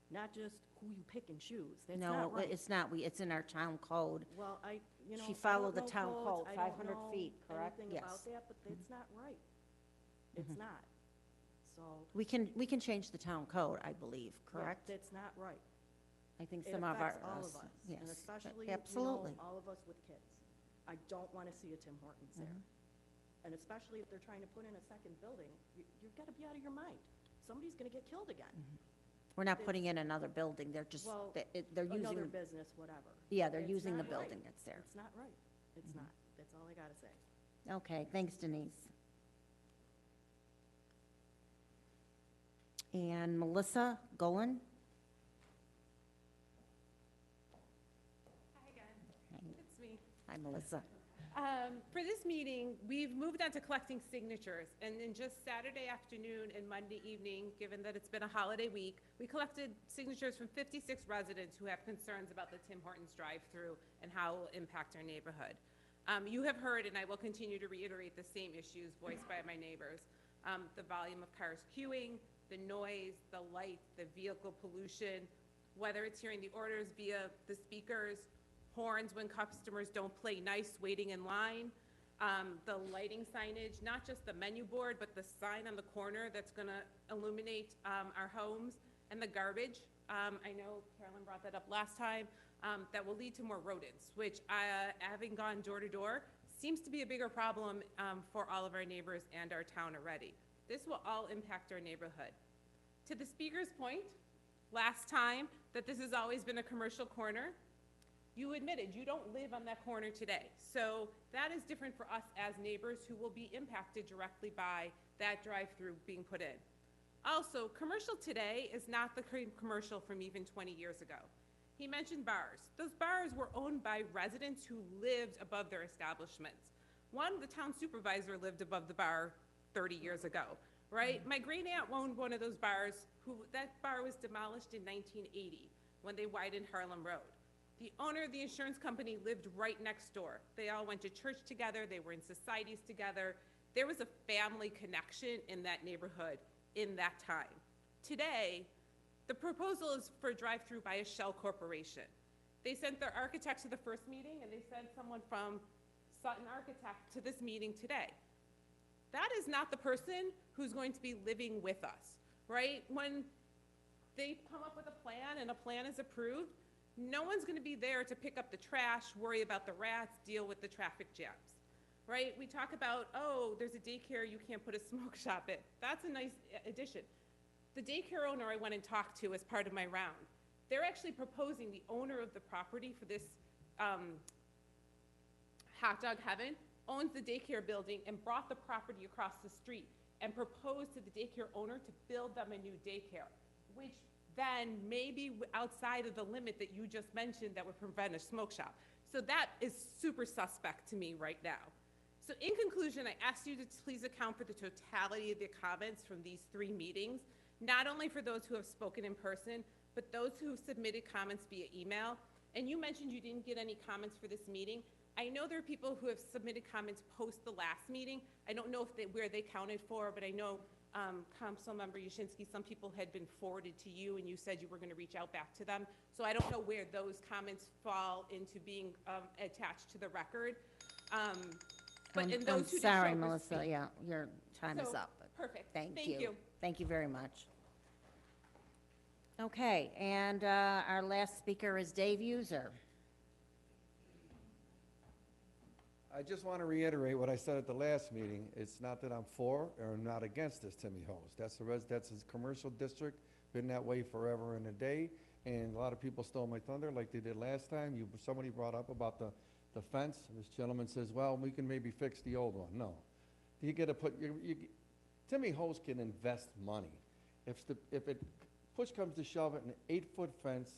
not just who you pick and choose. That's No, not right. it's not. It's in our town code. Well, you know, She I followed don't the know town codes, code, I 500 don't know feet, correct? anything Yes. about that, but that's not right. It's Mhm. not. So. We can change the town code, I believe, yeah, correct? That's not right. I think It some of our... affects all of us, Yes, and especially, you absolutely. know, all of us with kids. I don't want to see a Tim Hortons there. Mm-hmm. And especially if they're trying to put in a second building, you've got to be out of your mind. Somebody's going to get killed again. We're not putting in another building. They're just, Well, they're using... another business, whatever. Yeah, they're It's using the not right. building that's there. It's not right. It's not. That's all I got to say. Okay, thanks, Denise. And Melissa Golan? Hi again, it's me. Hi, Melissa. For this meeting, we've moved on to collecting signatures, and in just Saturday afternoon and Monday evening, given that it's been a holiday week, we collected signatures from 56 residents who have concerns about the Tim Hortons drive-through and how it will impact our neighborhood. You have heard, and I will continue to reiterate the same issues voiced by my neighbors. The volume of cars queuing, the noise, the light, the vehicle pollution, whether it's hearing the orders via the speakers, horns when customers don't play nice waiting in line, the lighting signage, not just the menu board, but the sign on the corner that's gonna illuminate our homes, and the garbage. I know Carolyn brought that up last time, that will lead to more rodents, which having gone door to door, seems to be a bigger problem for all of our neighbors and our town already. This will all impact our neighborhood. To the speaker's point, last time, that this has always been a commercial corner, you admitted you don't live on that corner today. So that is different for us as neighbors who will be impacted directly by that drive-through being put in. Also, commercial today is not the commercial from even 20 years ago. He mentioned bars. Those bars were owned by residents who lived above their establishments. One, the town supervisor lived above the bar 30 years ago, right? My great aunt owned one of those bars, that bar was demolished in 1980 when they widened Harlem Road. The owner of the insurance company lived right next door. They all went to church together, they were in societies together. There was a family connection in that neighborhood in that time. Today, the proposal is for a drive-through by a shell corporation. They sent their architect to the first meeting, and they sent someone from Sutton Architect to this meeting today. That is not the person who's going to be living with us, right? When they come up with a plan and a plan is approved, no one's gonna be there to pick up the trash, worry about the rats, deal with the traffic jams, right? We talk about, oh, there's a daycare, you can't put a smoke shop in. That's a nice addition. The daycare owner I went and talked to as part of my round, they're actually proposing, the owner of the property for this Hot Dog Heaven owns the daycare building and brought the property across the street and proposed to the daycare owner to build them a new daycare, which then may be outside of the limit that you just mentioned that would prevent a smoke shop. So that is super suspect to me right now. So in conclusion, I ask you to please account for the totality of the comments from these 3 meetings, not only for those who have spoken in person, but those who have submitted comments via email. And you mentioned you didn't get any comments for this meeting. I know there are people who have submitted comments post the last meeting. I don't know if where they counted for, but I know Councilmember Yashinsky, some people had been forwarded to you and you said you were going to reach out back to them. So I don't know where those comments fall into being attached to the record. But in those I'm two sorry, did show Melissa, receipt. yeah, your time is So, up. but perfect. Thank Thank you. you. Thank you very much. Okay, and our last speaker is Dave User. I just want to reiterate what I said at the last meeting. It's not that I'm for or I'm not against this Timmy Hose. That's a commercial district, been that way forever and a day. And a lot of people stole my thunder like they did last time. Somebody brought up about the fence. This gentleman says, well, we can maybe fix the old one. No. You got to put, Timmy Hose can invest money. If it push comes to shove it, an 8-foot fence,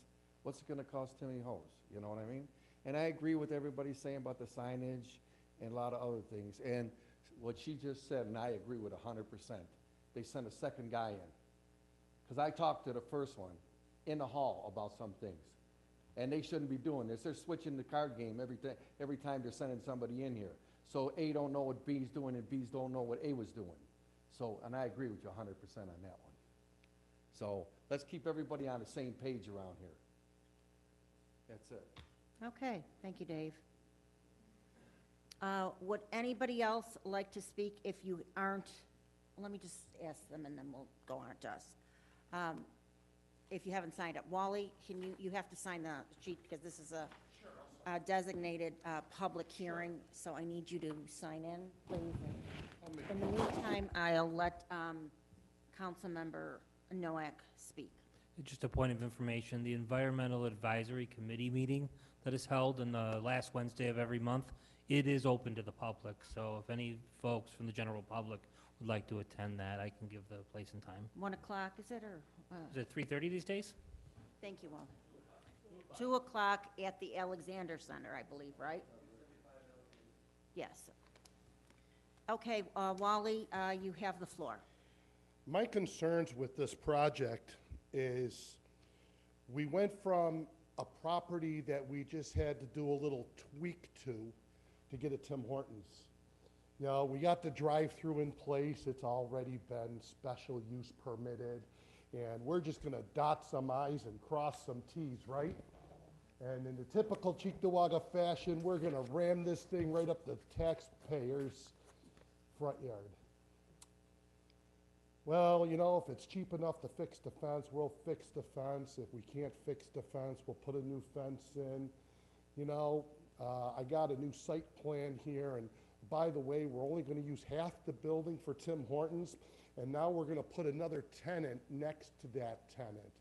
what's it going to cost Timmy Hose? You know what I mean? And I agree with everybody saying about the signage and a lot of other things. And what she just said, and I agree with 100%, they sent a second guy in. Because I talked to the first one in the hall about some things. And they shouldn't be doing this. They're switching the card game every time they're sending somebody in here. So A don't know what B's doing and B's don't know what A was doing. So, and I agree with you 100% on that one. So let's keep everybody on the same page around here. That's it. Okay, thank you, Dave. Would anybody else like to speak if you aren't, let me just ask them and then we'll go on to us. If you haven't signed up, Wally, you have to sign the sheet because this is a designated public hearing, so I need you to sign in, please. In the meantime, I'll let Councilmember Noack speak. Just a point of information, the Environmental Advisory Committee meeting that is held on the last Wednesday of every month, it is open to the public. So if any folks from the general public would like to attend that, I can give the place and time. 1 o'clock, is it, or? Is it 3:30 these days? Thank you, Wally. 2 o'clock at the Alexander Center, I believe, right? Yes. Okay, Wally, you have the floor. My concerns with this project is we went from a property that we just had to do a little tweak to get a Tim Hortons. You know, we got the drive-through in place, it's already been special use permitted, and we're just gonna dot some i's and cross some t's, right? And in the typical Cheektowaga fashion, we're gonna ram this thing right up the taxpayers' front yard. Well, you know, if it's cheap enough to fix the fence, we'll fix the fence. If we can't fix the fence, we'll put a new fence in. You know, I got a new site plan here, and by the way, we're only gonna use half the building for Tim Hortons, and now we're gonna put another tenant next to that tenant.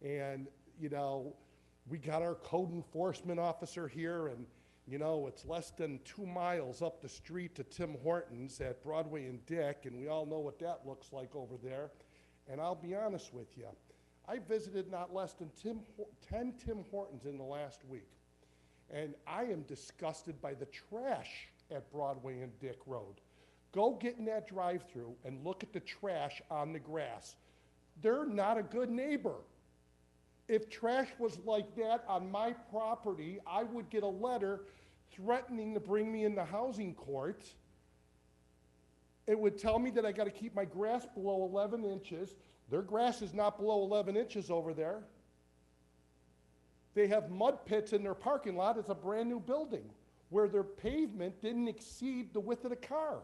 And, you know, we got our code enforcement officer here, and, you know, it's less than 2 miles up the street to Tim Hortons at Broadway and Dick, and we all know what that looks like over there. And I'll be honest with you, I visited not less than 10 Tim Hortons in the last week. And I am disgusted by the trash at Broadway and Dick Road. Go get in that drive-through and look at the trash on the grass. They're not a good neighbor. If trash was like that on my property, I would get a letter threatening to bring me into housing court. It would tell me that I gotta keep my grass below 11 inches. Their grass is not below 11 inches over there. They have mud pits in their parking lot. It's a brand-new building where their pavement didn't exceed the width of the car.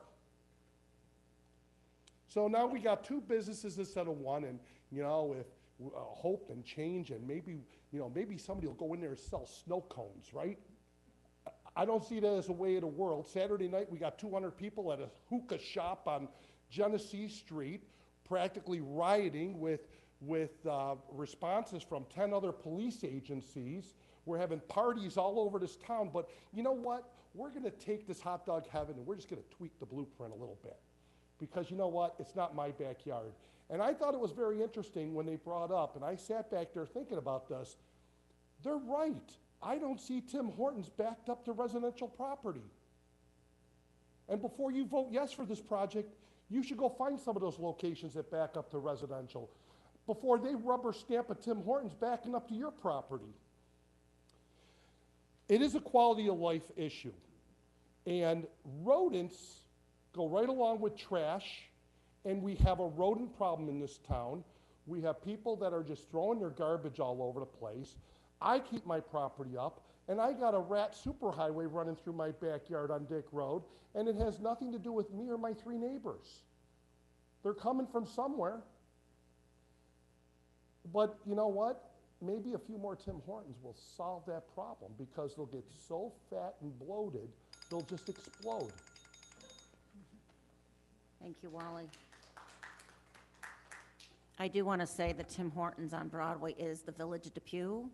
So now we got 2 businesses instead of 1, and, you know, if hope and change, and maybe, you know, maybe somebody will go in there and sell snow cones, right? I don't see that as a way of the world. Saturday night, we got 200 people at a hookah shop on Genesee Street, practically rioting with responses from 10 other police agencies. We're having parties all over this town, but you know what? We're gonna take this hot dog heaven and we're just gonna tweak the blueprint a little bit. Because you know what? It's not my backyard. And I thought it was very interesting when they brought up, and I sat back there thinking about this, they're right. I don't see Tim Hortons backed up to residential property. And before you vote yes for this project, you should go find some of those locations that back up to residential before they rubber stamp a Tim Hortons backing up to your property. It is a quality of life issue. And rodents go right along with trash. And we have a rodent problem in this town. We have people that are just throwing their garbage all over the place. I keep my property up, and I got a rat superhighway running through my backyard on Dick Road, and it has nothing to do with me or my 3 neighbors. They're coming from somewhere. But you know what? Maybe a few more Tim Hortons will solve that problem, because they'll get so fat and bloated, they'll just explode. Thank you, Wally. I do want to say that Tim Hortons on Broadway is the Village of Depew.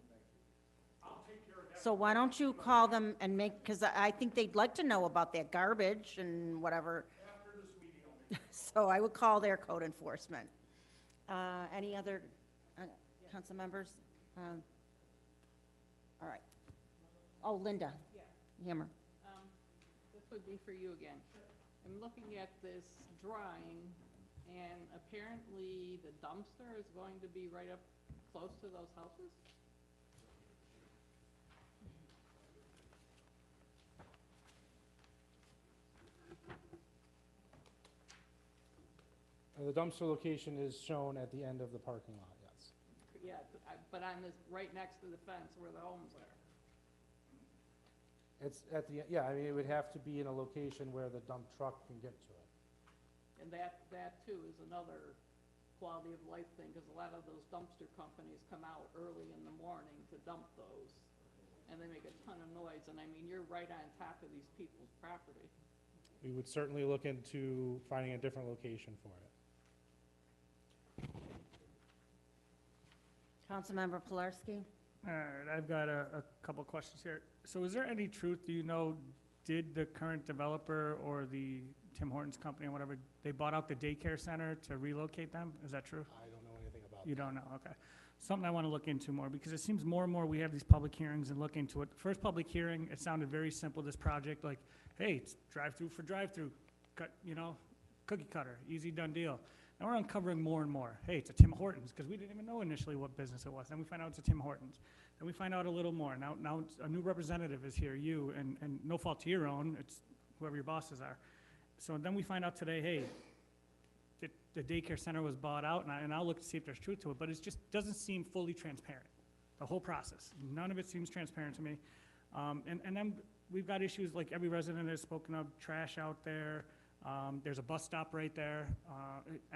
So why don't you call them and make, because I think they'd like to know about that garbage and whatever. So I would call their code enforcement. Any other council members? All right. Oh, Linda. Hammer. This would be for you again. I'm looking at this drawing, and apparently the dumpster is going to be right up close to those houses? The dumpster location is shown at the end of the parking lot, yes. Yeah, but on this, right next to the fence where the homes are. It's at the, yeah, I mean, it would have to be in a location where the dump truck can get to it. And that too is another quality of life thing, because a lot of those dumpster companies come out early in the morning to dump those, and they make a ton of noise, and I mean, you're right on top of these people's property. We would certainly look into finding a different location for it. Councilmember Pilarski? All right, I've got a couple questions here. So is there any truth, do you know, did the current developer or the Tim Hortons company or whatever, they bought out the daycare center to relocate them? Is that true? I don't know anything about You that. don't know, okay. Something I want to look into more, because it seems more and more we have these public hearings and look into it. First public hearing, it sounded very simple, this project, like, hey, it's drive-through for drive-through, cut, you know, cookie cutter, easy done deal. Now we're uncovering more and more. Hey, it's a Tim Hortons, because we didn't even know initially what business it was. Then we find out it's a Tim Hortons. Then we find out a little more. Now it's a new representative is here, you, and no fault to your own, it's whoever your bosses are. So then we find out today, hey, the daycare center was bought out, and I'll look to see if there's truth to it, but it just doesn't seem fully transparent, the whole process. None of it seems transparent to me. And then we've got issues like every resident has spoken of, trash out there. There's a bus stop right there.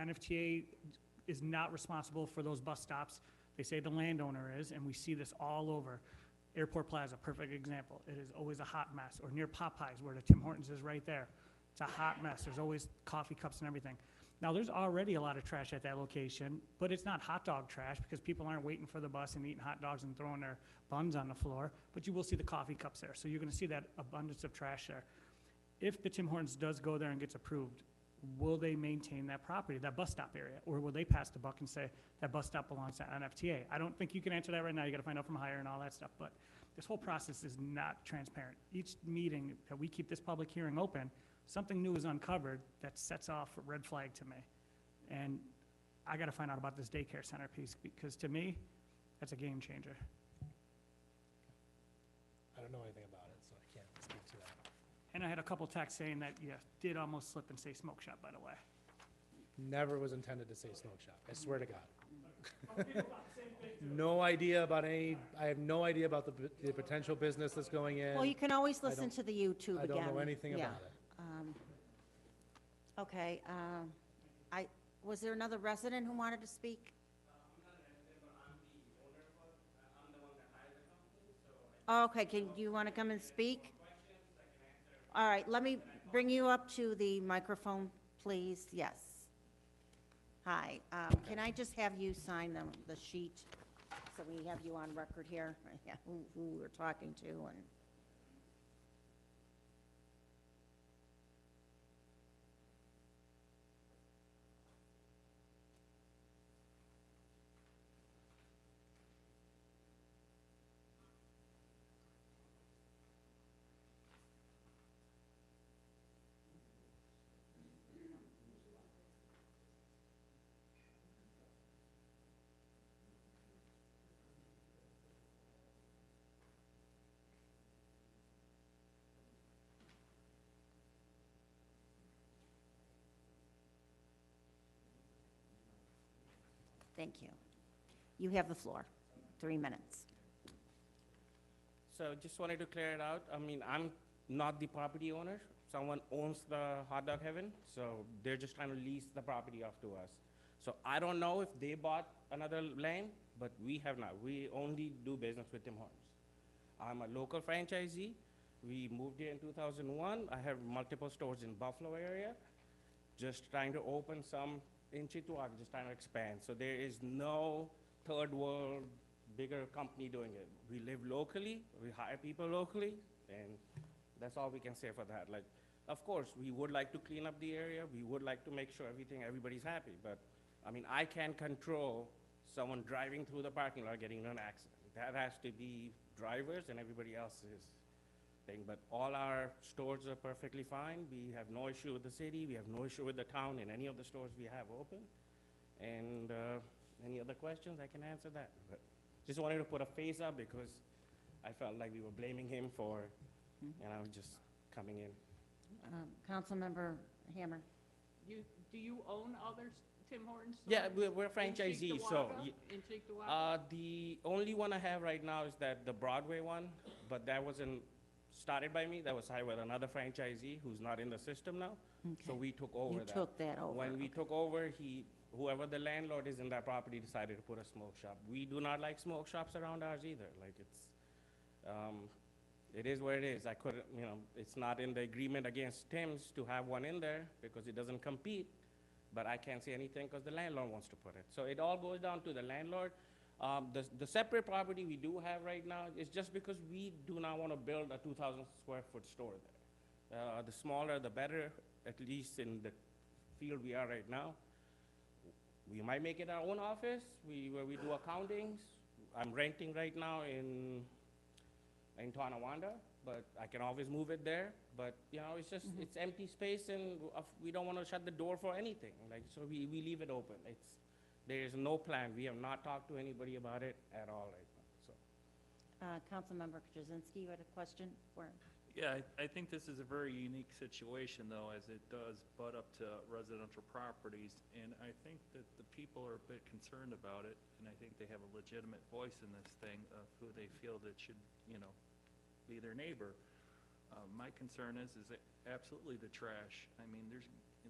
NFTA is not responsible for those bus stops. They say the landowner is, and we see this all over. Airport Plaza, perfect example. It is always a hot mess. Or near Popeyes, where the Tim Hortons is right there. It's a hot mess. There's always coffee cups and everything. Now, there's already a lot of trash at that location, but it's not hot dog trash because people aren't waiting for the bus and eating hot dogs and throwing their buns on the floor, but you will see the coffee cups there. So you're gonna see that abundance of trash there. If the Tim Hortons does go there and gets approved, will they maintain that property, that bus stop area? Or will they pass the buck and say that bus stop belongs to NFTA? I don't think you can answer that right now. You gotta find out from higher and all that stuff, but this whole process is not transparent. Each meeting that we keep this public hearing open, something new is uncovered that sets off a red flag to me. And I gotta find out about this daycare center piece, because to me, that's a game changer. I don't know anything about it, so I can't speak to that. And I had a couple texts saying that, yeah, did almost slip and say smoke shop, by the way. Never was intended to say smoke shop, I swear to God. No idea about I have no idea about the potential business that's going in. Well, you can always I listen don't- to the YouTube again. I don't know anything Yeah. about it. Okay, was there another resident who wanted to speak? Okay, do you want to come and speak? All right, let me bring you up to the microphone, please. Yes. Hi, can I just have you sign the sheet so we have you on record here, yeah, who we're talking to and. Thank you. You have the floor, 3 minutes. So just wanted to clear it out. I mean, I'm not the property owner. Someone owns the Hot Dog Heaven, so they're just trying to lease the property off to us. So I don't know if they bought another land, but we have not. We only do business with Tim Hortons. I'm a local franchisee. We moved here in 2001. I have multiple stores in Buffalo area, just trying to open some in Chittuaga, just trying to expand. So there is no third world, bigger company doing it. We live locally, we hire people locally, and that's all we can say for that. Like, of course, we would like to clean up the area. We would like to make sure everybody's happy. But, I mean, I can't control someone driving through the parking lot getting in an accident. That has to be drivers and everybody else's thing. But all our stores are perfectly fine. We have no issue with the city. We have no issue with the town in any of the stores we have open. And any other questions, I can answer that. But just wanted to put a face up because I felt like we were blaming him for, and I was just coming in. Councilmember Hammer. Do you own other Tim Hortons Yeah, stores? we're franchisees, so. In Cheektowaga? The only one I have right now is the Broadway one, but that wasn't started by me. That was hired with another franchisee who's not in the system now. So Okay. we took over that. You took that over. When we took over, whoever the landlord is in that property decided to put a smoke shop. We do not like smoke shops around ours either. Like it is what it is. I couldn't, it's not in the agreement against Tim's to have one in there because it doesn't compete, but I can't say anything because the landlord wants to put it. So it all goes down to the landlord. The separate property we do have right now is just because we do not want to build a 2,000 square foot store there. The smaller, the better, at least in the field we are right now. We might make it our own office, where we do accountings. I'm renting right now in Tonawanda, but I can always move it there. But, you know, it's just, it's empty space, and we don't want to shut the door for anything. Like, so we leave it open. There is no plan. We have not talked to anybody about it at all right now, so. Councilmember Krasinski, you had a question for him? Yeah, I think this is a very unique situation, though, as it does butt up to residential properties. And I think that the people are a bit concerned about it, and I think they have a legitimate voice in this thing of who they feel that should, you know, be their neighbor. My concern is that absolutely the trash. I mean,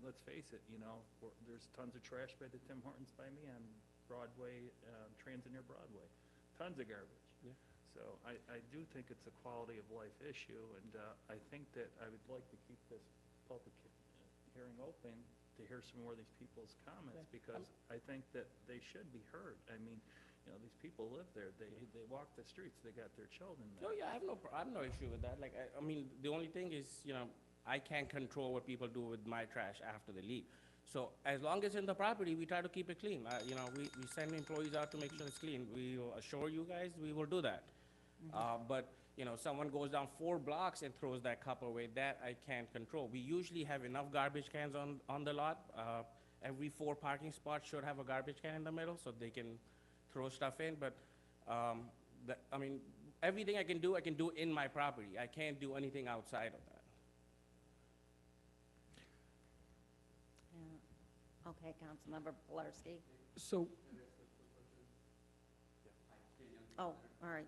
let's face it, you know, there's tons of trash by the Tim Hortons by me on Broadway, transit near Broadway. Tons of garbage. Yeah. So I do think it's a quality of life issue, and I think that I would like to keep this public hearing open to hear some more of these people's comments, because I think that they should be heard. I mean, you know, these people live there, they walk the streets, they got their children there. No, yeah, I have no issue with that. Like, I mean, the only thing is, you know, I can't control what people do with my trash after they leave. So as long as it's in the property, we try to keep it clean. You know, we send employees out to make sure it's clean. We will assure you guys, we will do that. But, you know, someone goes down 4 blocks and throws that cup away, that I can't control. We usually have enough garbage cans on the lot. Every 4 parking spots should have a garbage can in the middle, so they can throw stuff in. But, I mean, everything I can do in my property. I can't do anything outside of that. Okay, Councilmember Pilarski. So, Oh, all right.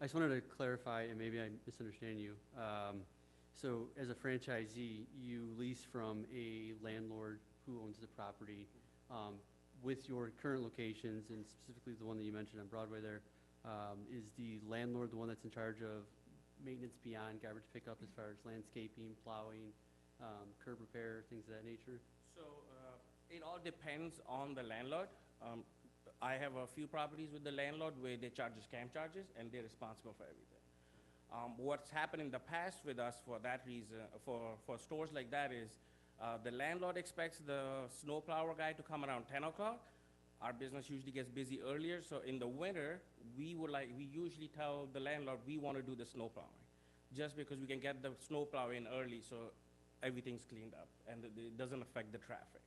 I just wanted to clarify, and maybe I misunderstand you. So as a franchisee, you lease from a landlord who owns the property. With your current locations, and specifically the one that you mentioned on Broadway there, is the landlord the one that's in charge of maintenance beyond garbage pickup, as far as landscaping, plowing, curb repair, things of that nature? So it all depends on the landlord. I have a few properties with the landlord where they charge us camp charges, and they're responsible for everything. What's happened in the past with us for that reason, for stores like that, is the landlord expects the snowplower guy to come around 10 o'clock. Our business usually gets busy earlier, so in the winter, we usually tell the landlord we want to do the snowplowing, just because we can get the snowplow in early, so everything's cleaned up and it doesn't affect the traffic.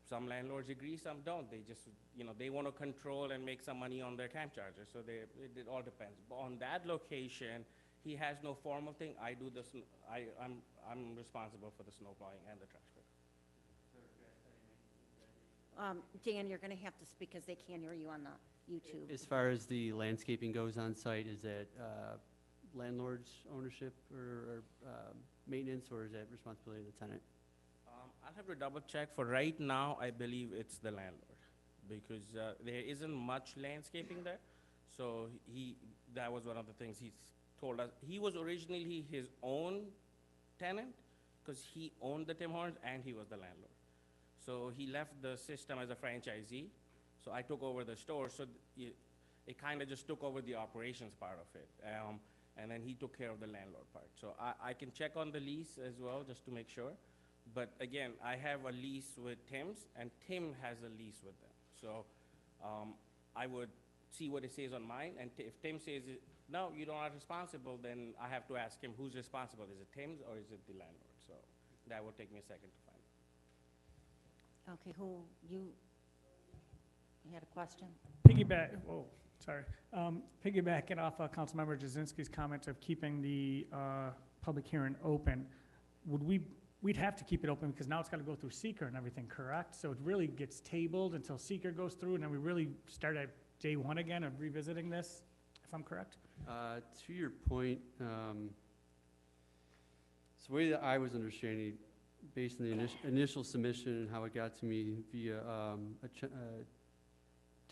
Some landlords agree, some don't. They just, you know, they want to control and make some money on their camp charges, so it all depends. But on that location, he has no formal thing. I do the, I'm responsible for the snow plowing and the trash pickup. Dan, you're going to have to speak because they can't hear you on the YouTube. As far as the landscaping goes on site, is that landlord's ownership or maintenance, or is that responsibility of the tenant? I'll have to double check. For right now, I believe it's the landlord, because there isn't much landscaping there. So that was one of the things he's told us. He was originally his own tenant, because he owned the Tim Hortons and he was the landlord. So he left the system as a franchisee. So I took over the store. So it kind of just took over the operations part of it. And then he took care of the landlord part. So I can check on the lease as well, just to make sure. But again, I have a lease with Tim's, and Tim has a lease with them. So I would see what it says on mine, and if Tim says, no, you're not responsible, then I have to ask him who's responsible. Is it Tim's or is it the landlord? So that would take me a second to find out. Okay, you had a question? Piggybacking off Councilmember Jazinski's comment of keeping the public hearing open, we'd have to keep it open because now it's got to go through seeker and everything, correct? So it really gets tabled until seeker goes through, and then we really start at day one again of revisiting this, if I'm correct? To your point, so the way that I was understanding, based on the initial submission and how it got to me via a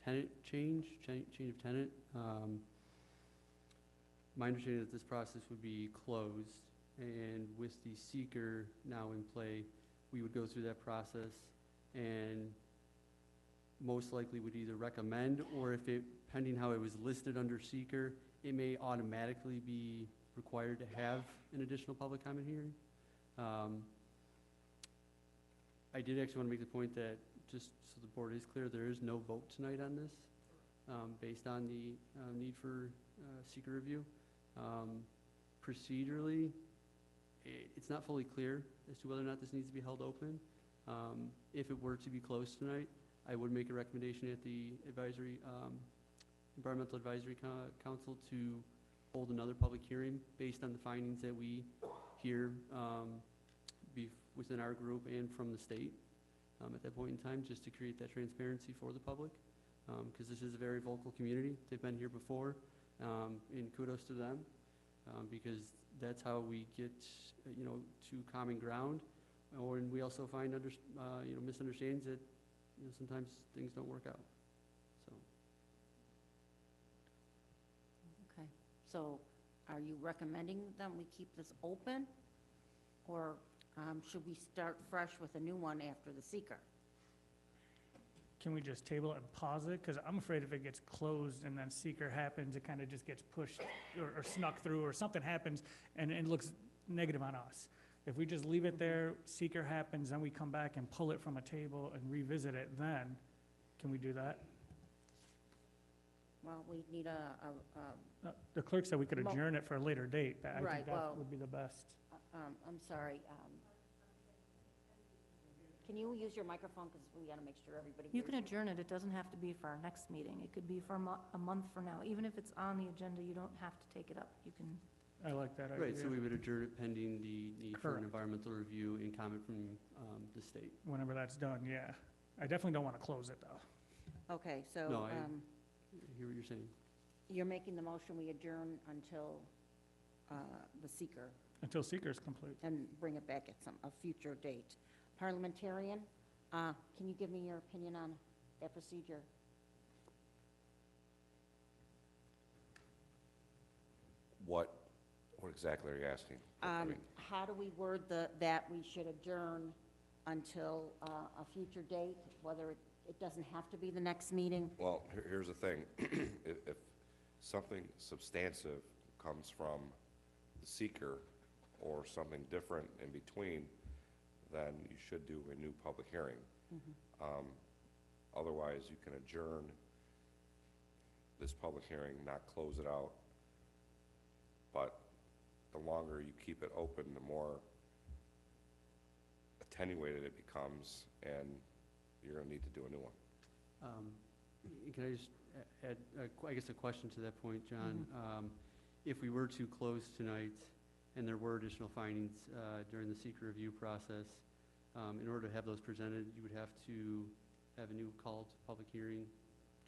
tenant change of tenant, my understanding is that this process would be closed, and with the seeker now in play, we would go through that process and most likely would either recommend, or if it, pending how it was listed under seeker, it may automatically be required to have an additional public comment hearing. I did actually want to make the point that, just so the board is clear, there is no vote tonight on this, based on the need for seeker review. Procedurally, it's not fully clear as to whether or not this needs to be held open. If it were to be closed tonight, I would make a recommendation at the Environmental Advisory Council to hold another public hearing based on the findings that we hear within our group and from the state at that point in time, just to create that transparency for the public, because this is a very vocal community. They've been here before, and kudos to them, because that's how we get, to common ground. And we also find misunderstandings that, sometimes things don't work out. So. Okay, so are you recommending that we keep this open? Or should we start fresh with a new one after the seeker? Can we just table it and pause it? Because I'm afraid if it gets closed and then seeker happens, it kind of just gets pushed or snuck through, or something happens and it looks negative on us. If we just leave it there, seeker happens, then we come back and pull it from a table and revisit it, then, can we do that? Well, we need The clerk said we could Mo- adjourn it for a later date. I Right, think that well- would be the best. I'm sorry. Can you use your microphone, because we got to make sure everybody You hears can adjourn it, it doesn't have to be for our next meeting, it could be for a month from now. Even if it's on the agenda, you don't have to take it up, you can. I like that idea. Right, so we would adjourn it pending the need for Correct. an environmental review and comment from the state. Whenever that's done, yeah. I definitely don't want to close it, though. Okay, so No, I hear what you're saying. you're making the motion, we adjourn until the seeker, Until seeker's complete. and bring it back at a future date. Parliamentarian, can you give me your opinion on that procedure? What exactly are you asking? I mean, How do we word that we should adjourn until a future date, whether it doesn't have to be the next meeting? Well, here's the thing. If something substantive comes from the seeker or something different in between, then you should do a new public hearing. Otherwise, you can adjourn this public hearing, not close it out. But the longer you keep it open, the more attenuated it becomes, and you're going to need to do a new one. Can I just add, I guess, a question to that point, John? If we were to close tonight and there were additional findings during the seeker review process, in order to have those presented, you would have to have a new called public hearing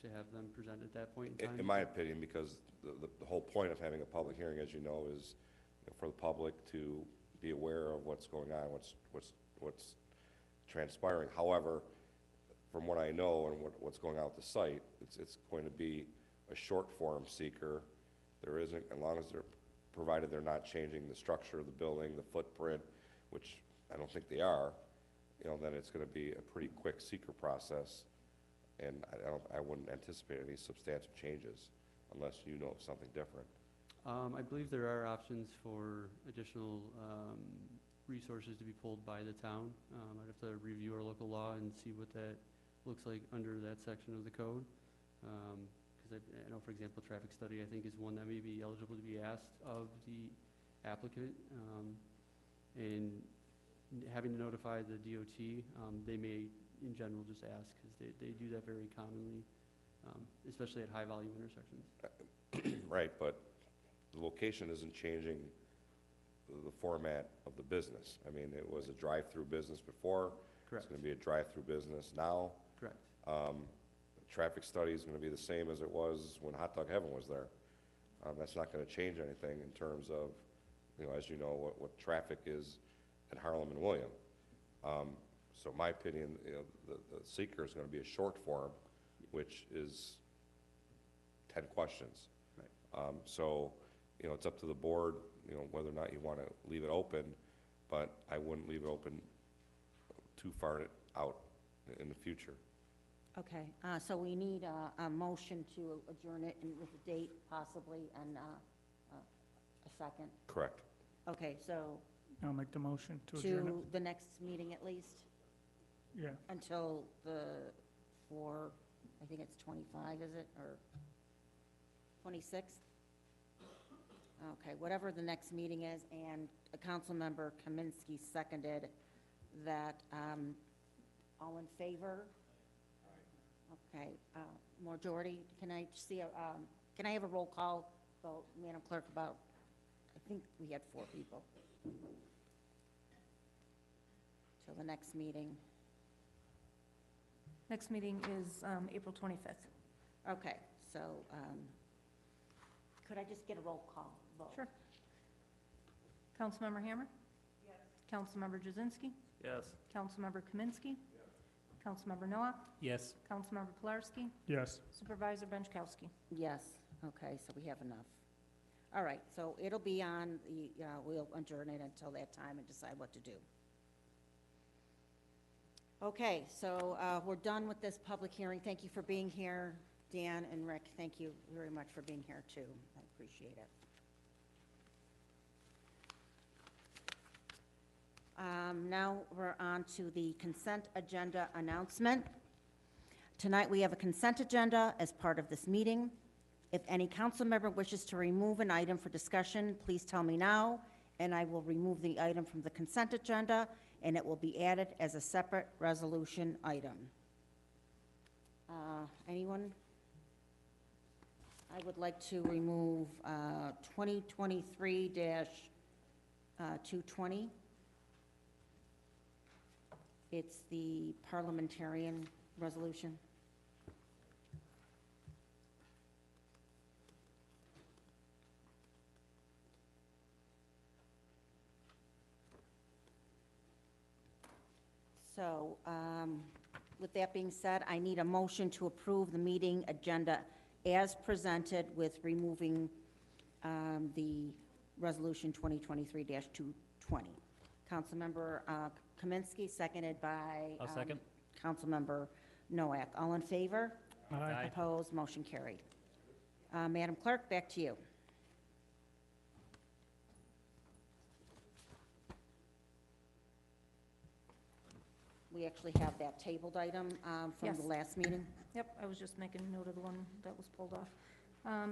to have them presented at that point in time? In my opinion, because the whole point of having a public hearing, as you know, is for the public to be aware of what's going on, what's transpiring. However, from what I know and what's going on with the site, it's going to be a short form seeker. There isn't, as long as provided they're not changing the structure of the building, the footprint, which I don't think they are, then it's going to be a pretty quick seeker process. And I wouldn't anticipate any substantial changes unless you know of something different. I believe there are options for additional resources to be pulled by the town. I'd have to review our local law and see what that looks like under that section of the code. Because I know, for example, traffic study, I think, is one that may be eligible to be asked of the applicant. And having to notify the DOT, they may, in general, just ask, because they do that very commonly, especially at high-volume intersections. Right, but the location isn't changing the format of the business. I mean, it was a drive-through business before. Correct. It's going to be a drive-through business now. Correct. Traffic study is going to be the same as it was when Hot Dog Heaven was there. That's not going to change anything in terms of, as you know, what traffic is at Harlem and William. So in my opinion, the seeker is going to be a short form, which is 10 questions. Right. So, it's up to the board, whether or not you want to leave it open, but I wouldn't leave it open too far out in the future. Okay, so we need a motion to adjourn it and with a date possibly, and a second? Correct. Okay, so I'll make the motion to adjourn it. to the next meeting at least, Yeah, until I think it's 25, is it, or 26th? Okay, whatever the next meeting is, and Councilmember Kaminsky seconded that. All in favor? Okay, majority, can I have a roll call vote, Madam Clerk, about, I think we had 4 people. Till the next meeting. Next meeting is April 25th. Okay, so, could I just get a roll call vote? Sure. Councilmember Hammer? Yes. Councilmember Jazinski? Yes. Councilmember Kaminsky? Yes. Councilmember Noah? Yes. Councilmember Pilarski? yes. Supervisor Benchkowski? Yes, okay, so we have enough. All right, so it'll be on, we'll adjourn it until that time and decide what to do. Okay, so we're done with this public hearing. Thank you for being here. Dan and Rick, thank you very much for being here, too. I appreciate it. Now we're on to the consent agenda announcement. Tonight, we have a consent agenda as part of this meeting. If any council member wishes to remove an item for discussion, please tell me now, and I will remove the item from the consent agenda, and it will be added as a separate resolution item. Anyone? I would like to remove 2023-220. It's the parliamentarian resolution. So, with that being said, I need a motion to approve the meeting agenda as presented with removing the resolution 2023-220. Councilmember Kaminsky, seconded by I'll second. Councilmember Noack. All in favor? Aye. Opposed? Motion carried. Madam Clerk, back to you. We actually have that tabled item from Yes. the last meeting. Yep, I was just making a note of the one that was pulled off.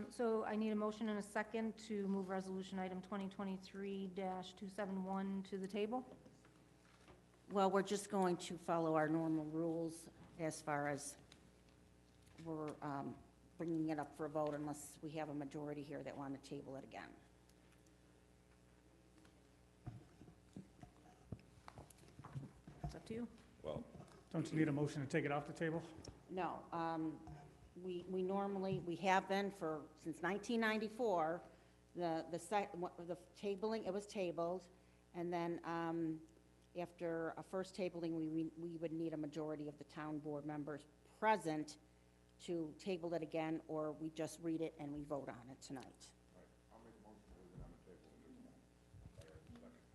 So I need a motion and a second to move resolution item 2023-271 to the table. Well, we're just going to follow our normal rules as far as we're bringing it up for a vote unless we have a majority here that want to table it again. It's up to you. Well, Don't you need a motion to take it off the table? No, we normally, we have been since 1994, the tabling, it was tabled, and then after a first tabling, we would need a majority of the town board members present to table it again, or we just read it and we vote on it tonight.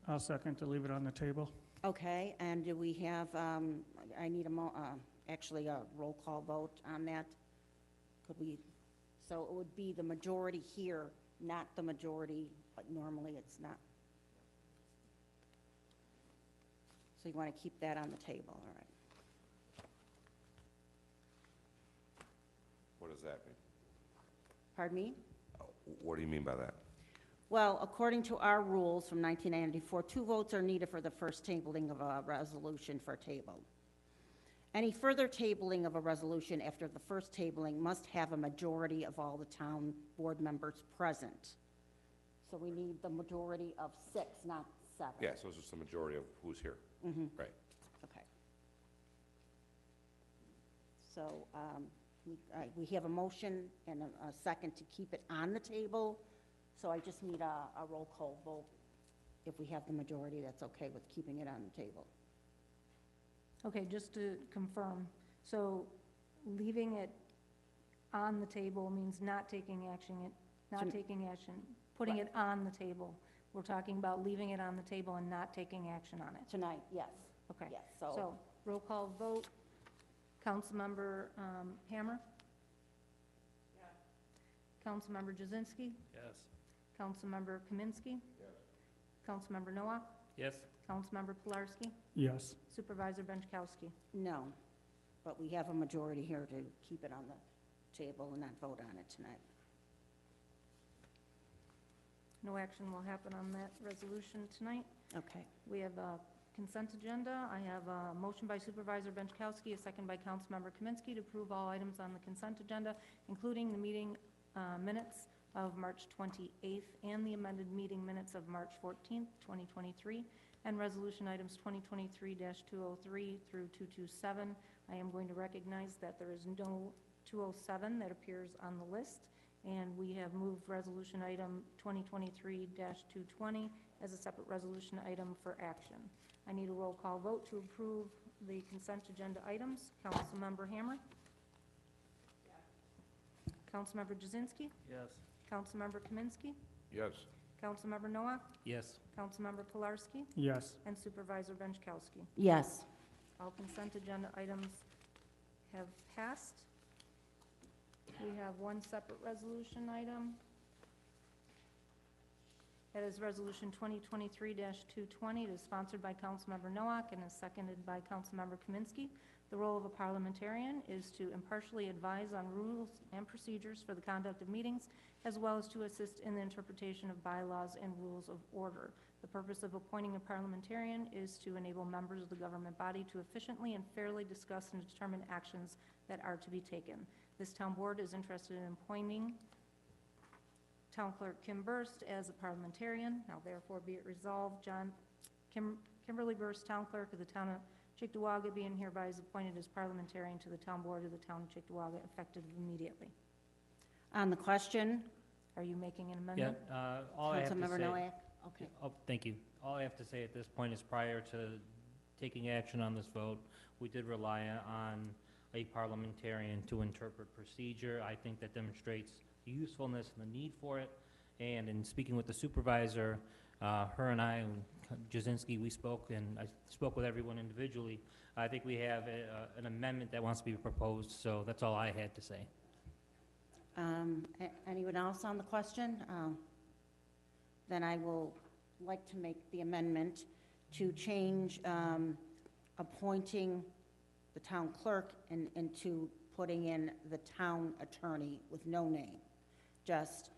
I'll second to leave it on the table. Okay, and do we have, I need actually a roll call vote on that? Could we, so it would be the majority here, not the majority, like normally it's not. So you want to keep that on the table, all right. what does that mean? Pardon me? What do you mean by that? Well, according to our rules from 1994, 2 votes are needed for the first tabling of a resolution for a table. Any further tabling of a resolution after the first tabling must have a majority of all the town board members present. So we need the majority of 6, not 7. Yeah, so it's just the majority of who's here. Mm-hmm. Right. Okay. So we have a motion and a second to keep it on the table. So I just need a roll call vote. If we have the majority, that's okay with keeping it on the table. Okay, just to confirm, so leaving it on the table means not taking action, putting it on the table. We're talking about leaving it on the table and not taking action on it. Tonight, yes. Okay. Yes, So, roll call vote. Councilmember Hammer? Yes. Councilmember Jazinski? Yes. Councilmember Kaminsky. Yes. Councilmember Noah. Yes? Councilmember Pilarski. Yes. Supervisor Benchkowski. No, but we have a majority here to keep it on the table and not vote on it tonight. No action will happen on that resolution tonight. Okay. We have a consent agenda. I have a motion by Supervisor Benchkowski, a second by Councilmember Kaminsky to approve all items on the consent agenda, including the meeting minutes of March 28th and the amended meeting minutes of March 14th, 2023, and resolution items 2023-203 through 227. I am going to recognize that there is no 207 that appears on the list, and we have moved resolution item 2023-220 as a separate resolution item for action. I need a roll call vote to approve the consent agenda items. Councilmember Hammer? Yes. Councilmember Jazinski? Yes. Councilmember Kaminsky? Yes. Councilmember Noah? Yes. Councilmember Pilarski? Yes. And Supervisor Benchkowski. Yes. All consent agenda items have passed. We have one separate resolution item. That is Resolution 2023-220. It is sponsored by Councilmember Nowak and is seconded by Councilmember Kaminsky. The role of a parliamentarian is to impartially advise on rules and procedures for the conduct of meetings, as well as to assist in the interpretation of bylaws and rules of order. The purpose of appointing a parliamentarian is to enable members of the government body to efficiently and fairly discuss and determine actions that are to be taken. This town board is interested in appointing Town Clerk Kim Burst as a parliamentarian. Now therefore be it resolved, Kimberly Burst, Town Clerk of the Town of Cheektowaga, being hereby is appointed as parliamentarian to the Town Board of the Town of Cheektowaga, effective immediately. On the question, Are you making an Yeah, amendment? all I have to Councilmember say. Noack? Okay. Oh, thank you. All I have to say at this point is prior to taking action on this vote, we did rely on a parliamentarian to interpret procedure. I think that demonstrates the usefulness and the need for it. And in speaking with the supervisor, her and I, and Jazinski, we spoke, and I spoke with everyone individually. I think we have an amendment that wants to be proposed, so that's all I had to say. Anyone else on the question? Then I will like to make the amendment to change appointing the town clerk into putting in the town attorney with no name. Just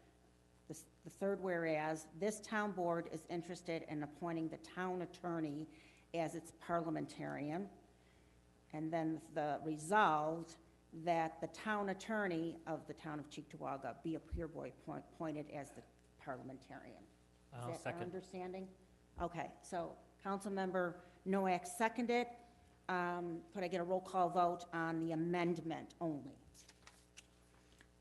the third whereas, this town board is interested in appointing the town attorney as its parliamentarian. And then the resolved that the town attorney of the town of Cheektowaga be a peer board appointed as the parliamentarian. I'll Is that our second. understanding? Okay, so Councilmember Noack seconded. Could I get a roll call vote on the amendment only?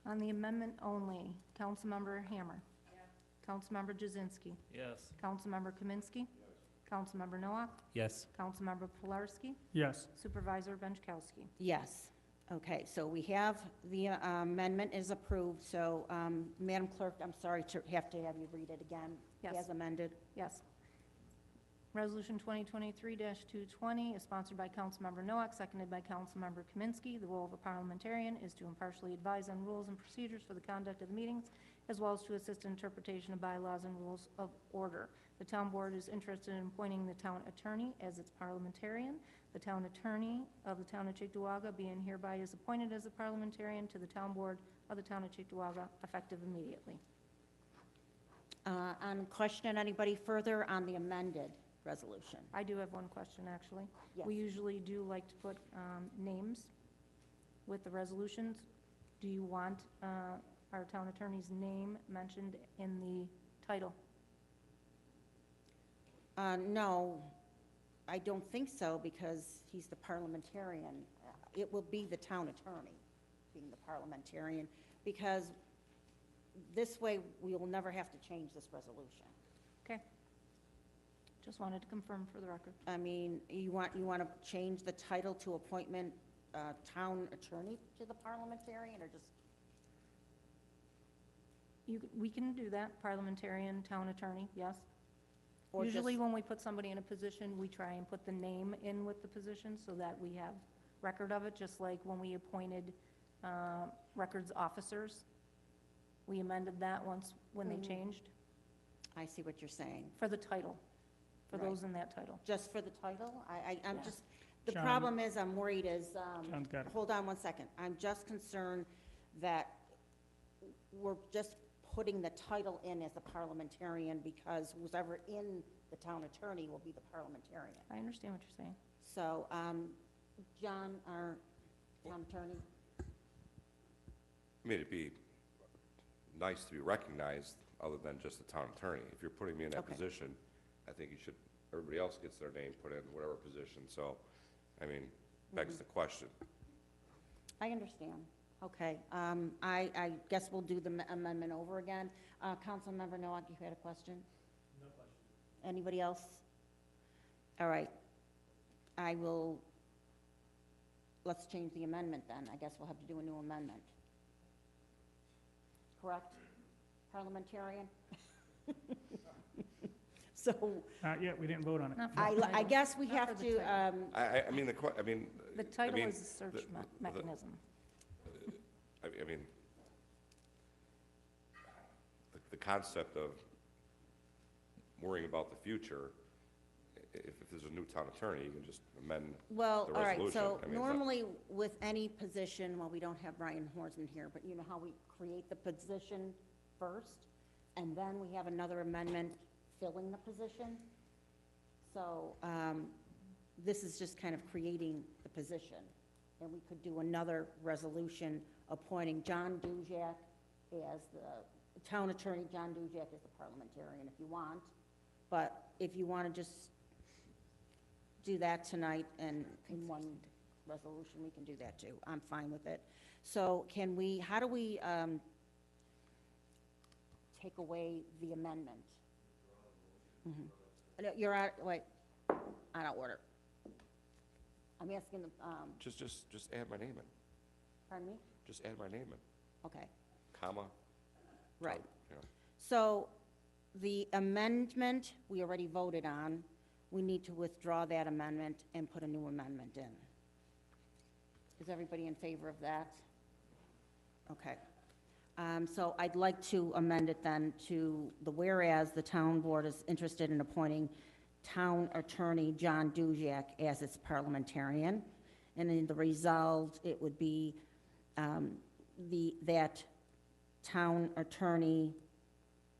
On the amendment only, Councilmember Hammer. Yes. Councilmember Jazinski. Yes. Councilmember Kaminsky. Councilmember Nowak. Yes. Councilmember Pilarski. Yes. Supervisor Benchkowski. Yes. Okay, so we have, the amendment is approved, so, Madam Clerk, I'm sorry to have you read it again. Yes. As amended. Yes. Resolution 2023-220 is sponsored by Councilmember Nowak, seconded by Councilmember Kaminsky. The role of a parliamentarian is to impartially advise on rules and procedures for the conduct of the meetings, as well as to assist in interpretation of bylaws and rules of order. The town board is interested in appointing the town attorney as its parliamentarian. The town attorney of the town of Cheektowaga being hereby is appointed as a parliamentarian to the town board of the town of Cheektowaga, effective immediately. On question, anybody further on the amended resolution? I do have one question, actually. Yes. We usually do like to put names with the resolutions. Do you want our town attorney's name mentioned in the title? No, I don't think so, because he's the parliamentarian. It will be the town attorney being the parliamentarian, because this way we will never have to change this resolution. Okay. Just wanted to confirm for the record. I mean, you want to change the title to appointment town attorney to the parliamentarian, or just? We can do that, parliamentarian, town attorney, yes. Or Usually just- when we put somebody in a position, we try and put the name in with the position so that we have record of it, just like when we appointed records officers. We amended that once when they changed. I see what you're saying. For the title, for Right. those in that title. Just for the title? I'm Yeah. just, the John- problem is, I'm worried is, John's got it. hold on one second. I'm just concerned that we're just putting the title in as a parliamentarian because who's ever in the town attorney will be the parliamentarian. I understand what you're saying. So, John, our town attorney? I mean, it'd be nice to be recognized other than just the town attorney. If you're putting me in that Okay. position, I think you should, everybody else gets their name put in whatever position. So, I mean, begs the question. I understand. Okay, I guess we'll do the amendment over again. Councilmember Nowak, you had a question? No question. Anybody else? All right. I will, let's change the amendment then. I guess we'll have to do a new amendment. Correct? Parliamentarian? So, Not yet, we didn't vote on it. Not for the I title. guess we Not have for the to, title. I mean, The title mean, is a search mechanism. I mean, the concept of worrying about the future, if there's a new town attorney, you can just amend well, the all right, resolution. so I mean, normally with any position, well, we don't have Brian Hornsman here, but you know how we create the position first, and then we have another amendment filling the position? So, this is just kind of creating the position. And we could do another resolution appointing John Dujak as the town attorney. John Dujak is the parliamentarian if you want. But if you want to just do that tonight and in one resolution, we can do that too. I'm fine with it. So can we, how do we take away the amendment? No, you're out, wait, out of order. I'm asking the, just add my name in. pardon me? Just add my name in, Okay, comma. right. You know. So the amendment we already voted on, we need to withdraw that amendment and put a new amendment in. Is everybody in favor of that? Okay. So I'd like to amend it then to the whereas the town board is interested in appointing town attorney John Dujak as its parliamentarian. And in the resolved, it would be that town attorney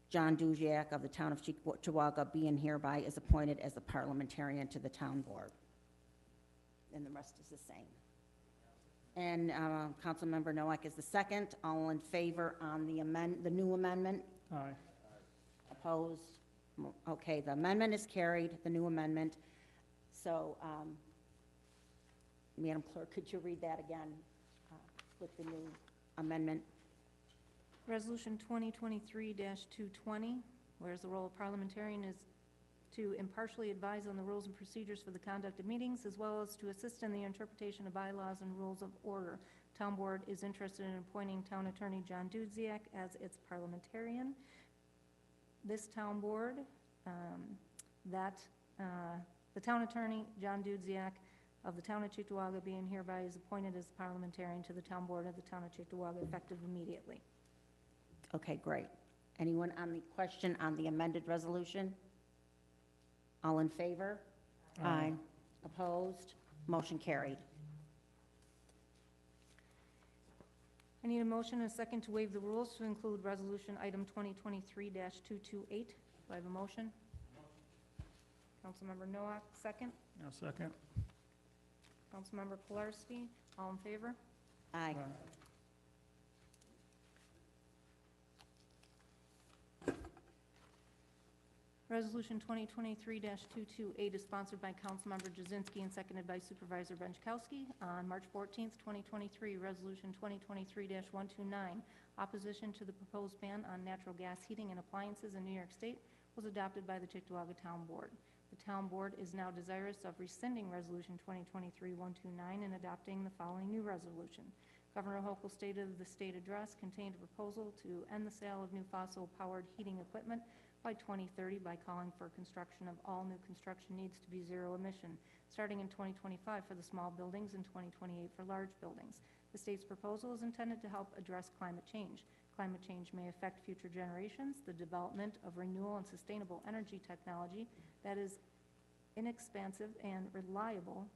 John Dujak of the town of Cheektowaga being hereby is appointed as a parliamentarian to the town board. And the rest is the same. And Councilmember Nowak is the second. All in favor on the new amendment? Aye. Opposed? Okay, the amendment is carried, the new amendment. So, Madam Clerk, could you read that again with the new amendment? Resolution 2023-220, whereas the role of parliamentarian is to impartially advise on the rules and procedures for the conduct of meetings, as well as to assist in the interpretation of bylaws and rules of order. Town board is interested in appointing town attorney John Dudziak as its parliamentarian. This town board, the town attorney John Dudziak of the town of Cheektowaga being hereby is appointed as parliamentarian to the town board of the town of Cheektowaga effective immediately. Okay, great. Anyone on the question on the amended resolution? All in favor? Aye. Opposed? Motion carried. I need a motion and a second to waive the rules to include resolution item 2023-228. Do I have a motion? Councilmember Nowak, second. I'll second. Councilmember Kolarski, all in favor? Aye. Resolution 2023-228 is sponsored by Councilmember Jazinski and seconded by Supervisor Benchkowski. On March 14th, 2023, Resolution 2023-129, opposition to the proposed ban on natural gas heating and appliances in New York State, was adopted by the Cheektowaga Town Board. The Town Board is now desirous of rescinding Resolution 2023-129 and adopting the following new resolution. Governor Hochul stated the state address contained a proposal to end the sale of new fossil-powered heating equipment by 2030 by calling for construction of all new construction needs to be zero emission, starting in 2025 for the small buildings and 2028 for large buildings. The state's proposal is intended to help address climate change. Climate change may affect future generations. The development of renewable and sustainable energy technology that is inexpensive and reliable,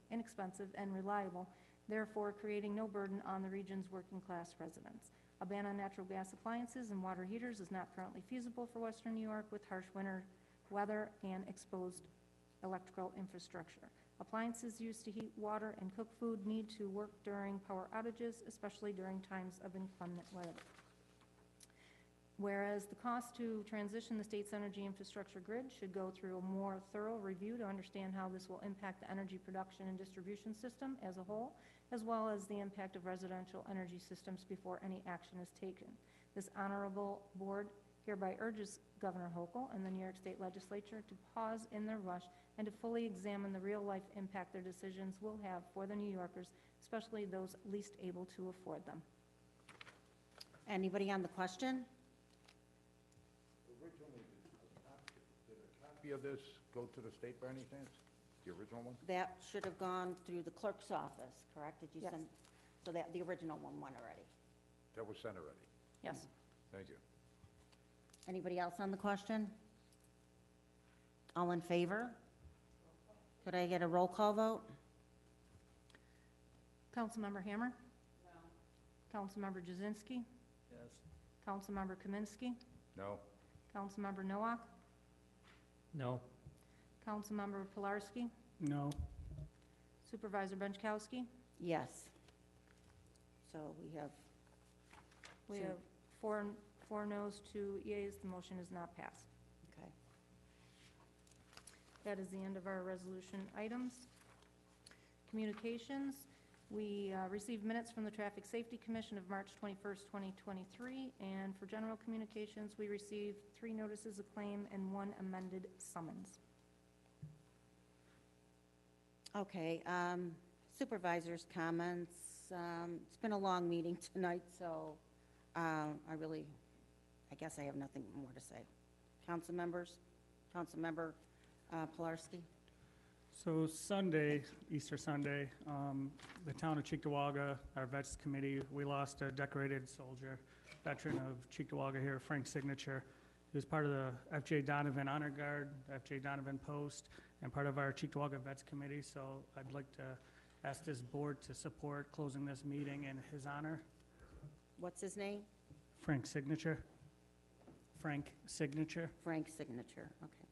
therefore creating no burden on the region's working-class residents. A ban on natural gas appliances and water heaters is not currently feasible for Western New York with harsh winter weather and exposed electrical infrastructure. Appliances used to heat water and cook food need to work during power outages, especially during times of inclement weather. Whereas the cost to transition the state's energy infrastructure grid should go through a more thorough review to understand how this will impact the energy production and distribution system as a whole, as well as the impact of residential energy systems before any action is taken. This honorable board hereby urges Governor Hochul and the New York State Legislature to pause in their rush and to fully examine the real-life impact their decisions will have for the New Yorkers, especially those least able to afford them. Anybody on the question? Originally, did a copy of this go to the state by any chance? The original one? That should have gone through the clerk's office, correct? Did you Yes. send? So that, the original one went already. That was sent already. Yes. Thank you. Anybody else on the question? All in favor? Could I get a roll call vote? Councilmember Hammer? No. Councilmember Jazinski? Yes. Councilmember Kaminsky? No? Councilmember Nowak? No. Councilmember Pilarski? No. Supervisor Benchkowski? Yes. So we have, We So- have four noes, 2 yeas. The motion is not passed. okay. That is the end of our resolution items. Communications, we received minutes from the Traffic Safety Commission of March 21st, 2023, and for general communications, we received 3 notices of claim and 1 amended summons. Okay, supervisors' comments. It's been a long meeting tonight, so I guess I have nothing more to say. Council members? Councilmember Pilarski? So Sunday, Easter Sunday, the town of Cheektowaga, our Vets Committee, we lost a decorated soldier, veteran of Cheektowaga here, Frank Signature. He was part of the F.J. Donovan Honor Guard, F.J. Donovan Post, and part of our Cheektowaga Vets Committee. So I'd like to ask this board to support closing this meeting in his honor. What's his name? Frank Signature. Frank Signature. Frank Signature, okay.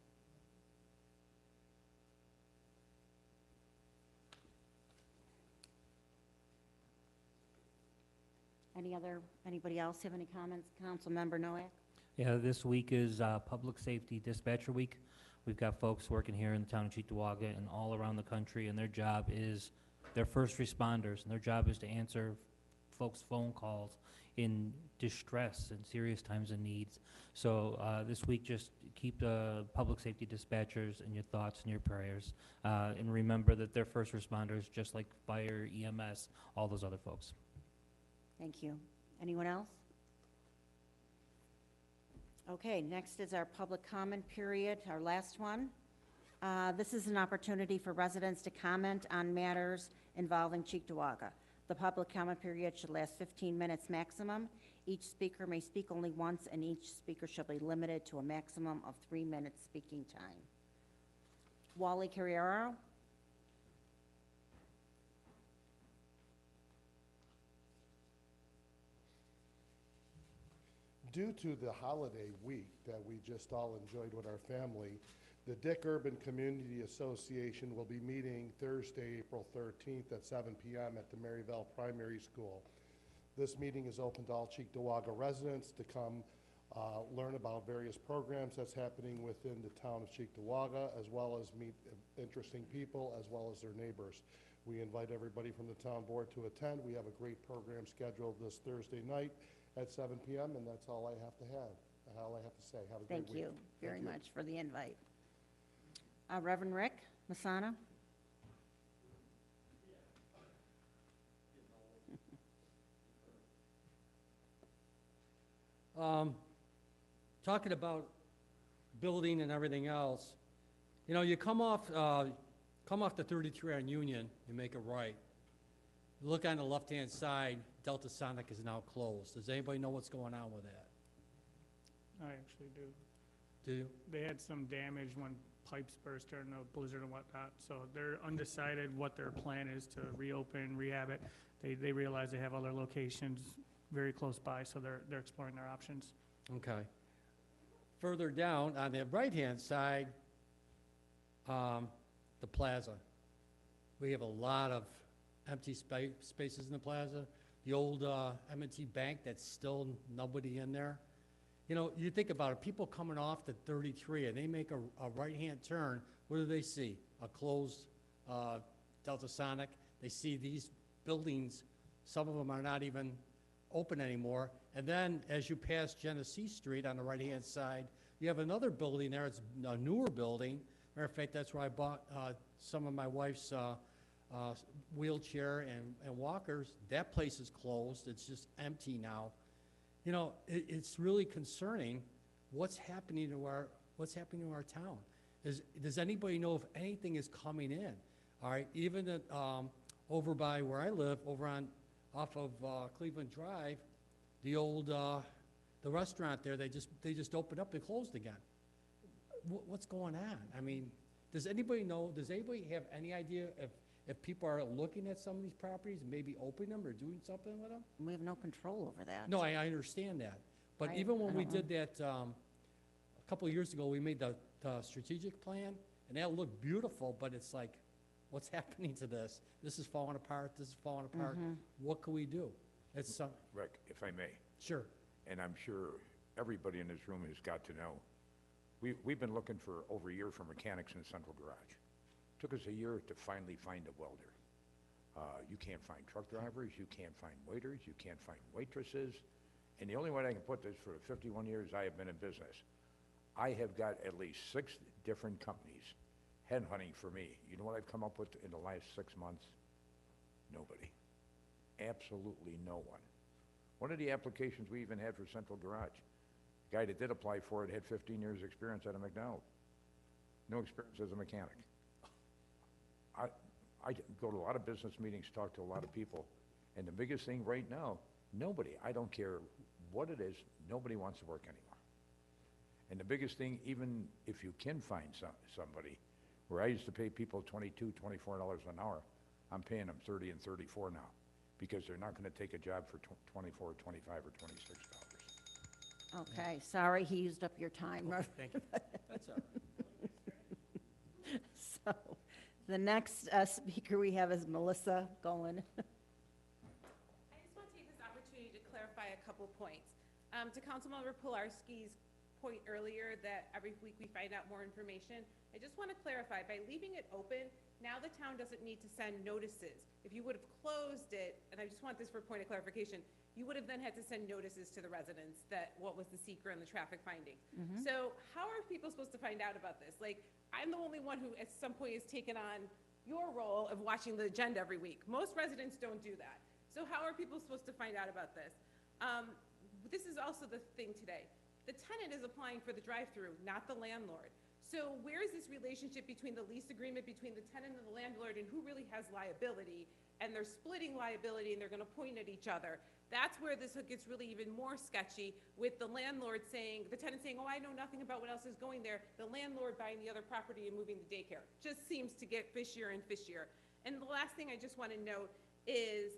Anybody else have any comments? Councilmember Noack? Yeah, this week is Public Safety Dispatcher Week. We've got folks working here in the town of Cheektowaga and all around the country, and their job is, they're first responders, and their job is to answer folks' phone calls in distress and serious times of needs. So this week, just keep the public safety dispatchers in your thoughts and your prayers, and remember that they're first responders, just like fire, EMS, all those other folks. Thank you. Anyone else? Okay, next is our public comment period, our last one. This is an opportunity for residents to comment on matters involving Cheektowaga. The public comment period should last 15 minutes maximum. Each speaker may speak only once, and each speaker shall be limited to a maximum of 3 minutes speaking time. Wally Carriero? Due to the holiday week that we just all enjoyed with our family, the Dick Urban Community Association will be meeting Thursday, April 13th at 7 p.m. at the Maryville Primary School. This meeting is open to all Cheektowaga residents to come learn about various programs that's happening within the town of Cheektowaga, as well as meet interesting people, as well as their neighbors. We invite everybody from the town board to attend. We have a great program scheduled this Thursday night at 7 p.m., and that's all I have to say. Have a great week. Thank you very much for the invite. Reverend Rick Masana? Talking about building and everything else, you know, you come off the 33 on Union, you make a right. You look on the left-hand side, Delta Sonic is now closed. Does anybody know what's going on with that? I actually do. Do you? They had some damage when pipes burst during the blizzard and whatnot, so they're undecided what their plan is to reopen, rehab it. They realize they have other locations very close by, so they're exploring their options. Okay. Further down, on the right-hand side, the plaza. We have a lot of empty spaces in the plaza. The old M&T Bank, that's still nobody in there. You know, you think about it, people coming off the 33 and they make a right-hand turn, what do they see? A closed Delta Sonic. They see these buildings, some of them are not even open anymore. And then as you pass Genesee Street on the right-hand side, you have another building there. It's a newer building. Matter of fact, that's where I bought some of my wife's wheelchair and walkers. That place is closed. It's just empty now. You know, it's really concerning what's happening to our town. Does anybody know if anything is coming in? All right, even at, over by where I live, off of Cleveland Drive, the old the restaurant there, they just opened up and closed again. What's going on? I mean, does anybody know? Does anybody have any idea if people are looking at some of these properties, maybe opening them or doing something with them? We have no control over that. No, I understand that. But even when we did that, a couple of years ago, we made the strategic plan, and that looked beautiful, but it's like, what's happening to this? This is falling apart, this is falling apart. What can we do? It's some. Rick, if I may. Sure. And I'm sure everybody in this room has got to know, we've been looking for over a year for mechanics in Central Garage. Took us a year to finally find a welder. You can't find truck drivers, you can't find waiters, you can't find waitresses. And the only way I can put this, for the 51 years I have been in business, I have got at least 6 different companies headhunting for me. You know what I've come up with in the last 6 months? Nobody. Absolutely no one. One of the applications we even had for Central Garage, the guy that did apply for it had 15 years experience at a McDonald's. No experience as a mechanic. I go to a lot of business meetings, talk to a lot of people, and the biggest thing right now, nobody, I don't care what it is, nobody wants to work anymore. And the biggest thing, even if you can find somebody, where I used to pay people $22, $24 an hour, I'm paying them $30 and $34 now, because they're not going to take a job for $24, $25, or $26. Okay, sorry, he used up your time. Thank you. That's all right. So, the next speaker we have is Melissa Golan. I just want to take this opportunity to clarify a couple points. To Councilmember Pilarski's point earlier that every week we find out more information, I just want to clarify, by leaving it open, now the town doesn't need to send notices. If you would have closed it, and I just want this for a point of clarification, you would have then had to send notices to the residents that what was the secret and the traffic finding. So how are people supposed to find out about this? Like, I'm the only one who at some point has taken on your role of watching the agenda every week. Most residents don't do that. So how are people supposed to find out about this? This is also the thing today. The tenant is applying for the drive-through, not the landlord. So where is this relationship between the lease agreement between the tenant and the landlord, and who really has liability? And they're splitting liability and they're gonna point at each other. That's where this gets really even more sketchy, with the landlord saying, the tenant saying, oh, I know nothing about what else is going there. The landlord buying the other property and moving the daycare. Just seems to get fishier and fishier. And the last thing I just wanna note is,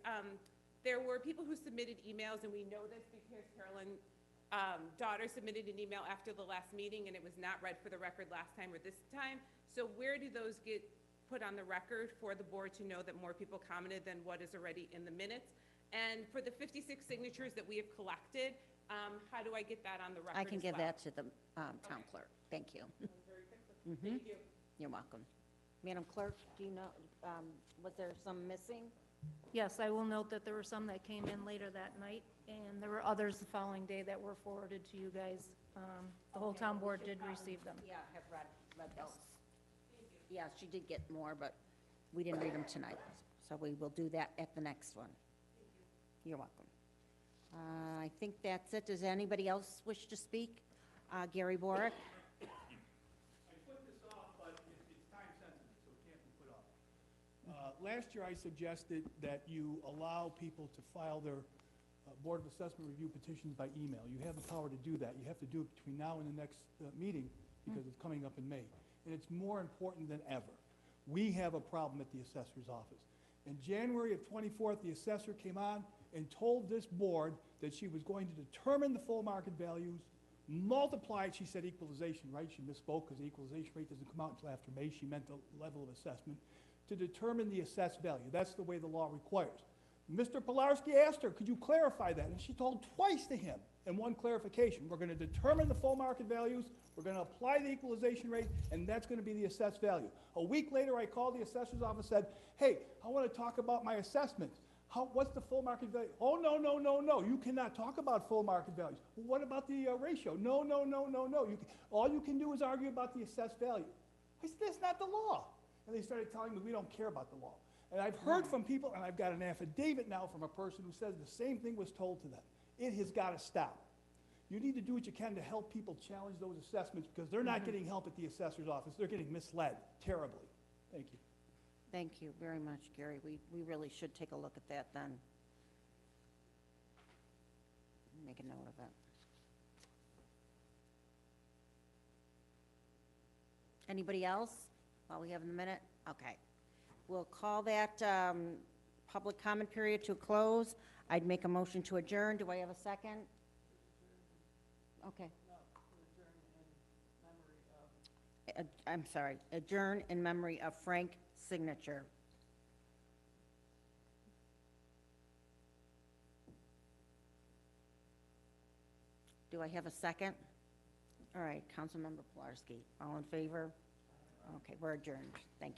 there were people who submitted emails, and we know this because Carolyn daughter submitted an email after the last meeting, and it was not read for the record last time or this time. So where do those get put on the record for the board to know that more people commented than what is already in the minutes? And for the 56 signatures that we have collected, how do I get that on the record I can as give well? that to the town clerk. Thank you. Thank you. You're welcome. Madam Clerk, do you know, was there some missing? Yes, I will note that there were some that came in later that night, and there were others the following day that were forwarded to you guys. The whole town board did receive them. Yeah, have read those. Yeah, she did get more, but we didn't read them tonight. So we will do that at the next one. You're welcome. I think that's it. Does anybody else wish to speak? Gary Borick? I put this off, but it's time sensitive, so it can't be put off. Last year, I suggested that you allow people to file their Board of Assessment review petitions by email. You have the power to do that. You have to do it between now and the next meeting because it's coming up in May. And it's more important than ever. We have a problem at the assessor's office. In January of '24, the assessor came on and told this board that she was going to determine the full market values, multiply it, she said equalization, right? She misspoke because the equalization rate doesn't come out until after May. She meant the level of assessment, to determine the assessed value. That's the way the law requires. Mr. Pilarski asked her, could you clarify that? And she told twice to him, and one clarification, we're gonna determine the full market values, we're gonna apply the equalization rate, and that's gonna be the assessed value. A week later, I called the assessor's office, said, hey, I wanna talk about my assessment. What's the full market value? Oh, no, no, no, no, you cannot talk about full market values. Well, what about the ratio? No, no, no, no, no. All you can do is argue about the assessed value. I said, that's not the law. And they started telling me, we don't care about the law. And I've heard from people, and I've got an affidavit now from a person who says the same thing was told to them. It has got to stop. You need to do what you can to help people challenge those assessments because they're not getting help at the assessor's office. They're getting misled terribly. Thank you. Thank you very much, Gary. We really should take a look at that then. Make a note of it. Anybody else while we have a minute? Okay. We'll call that public comment period to a close. I'd make a motion to adjourn. Do I have a second? Okay. I'm sorry, adjourn in memory of Frank Signature. Do I have a second? All right, Councilmember Pilarski, all in favor? Okay, we're adjourned. Thank you.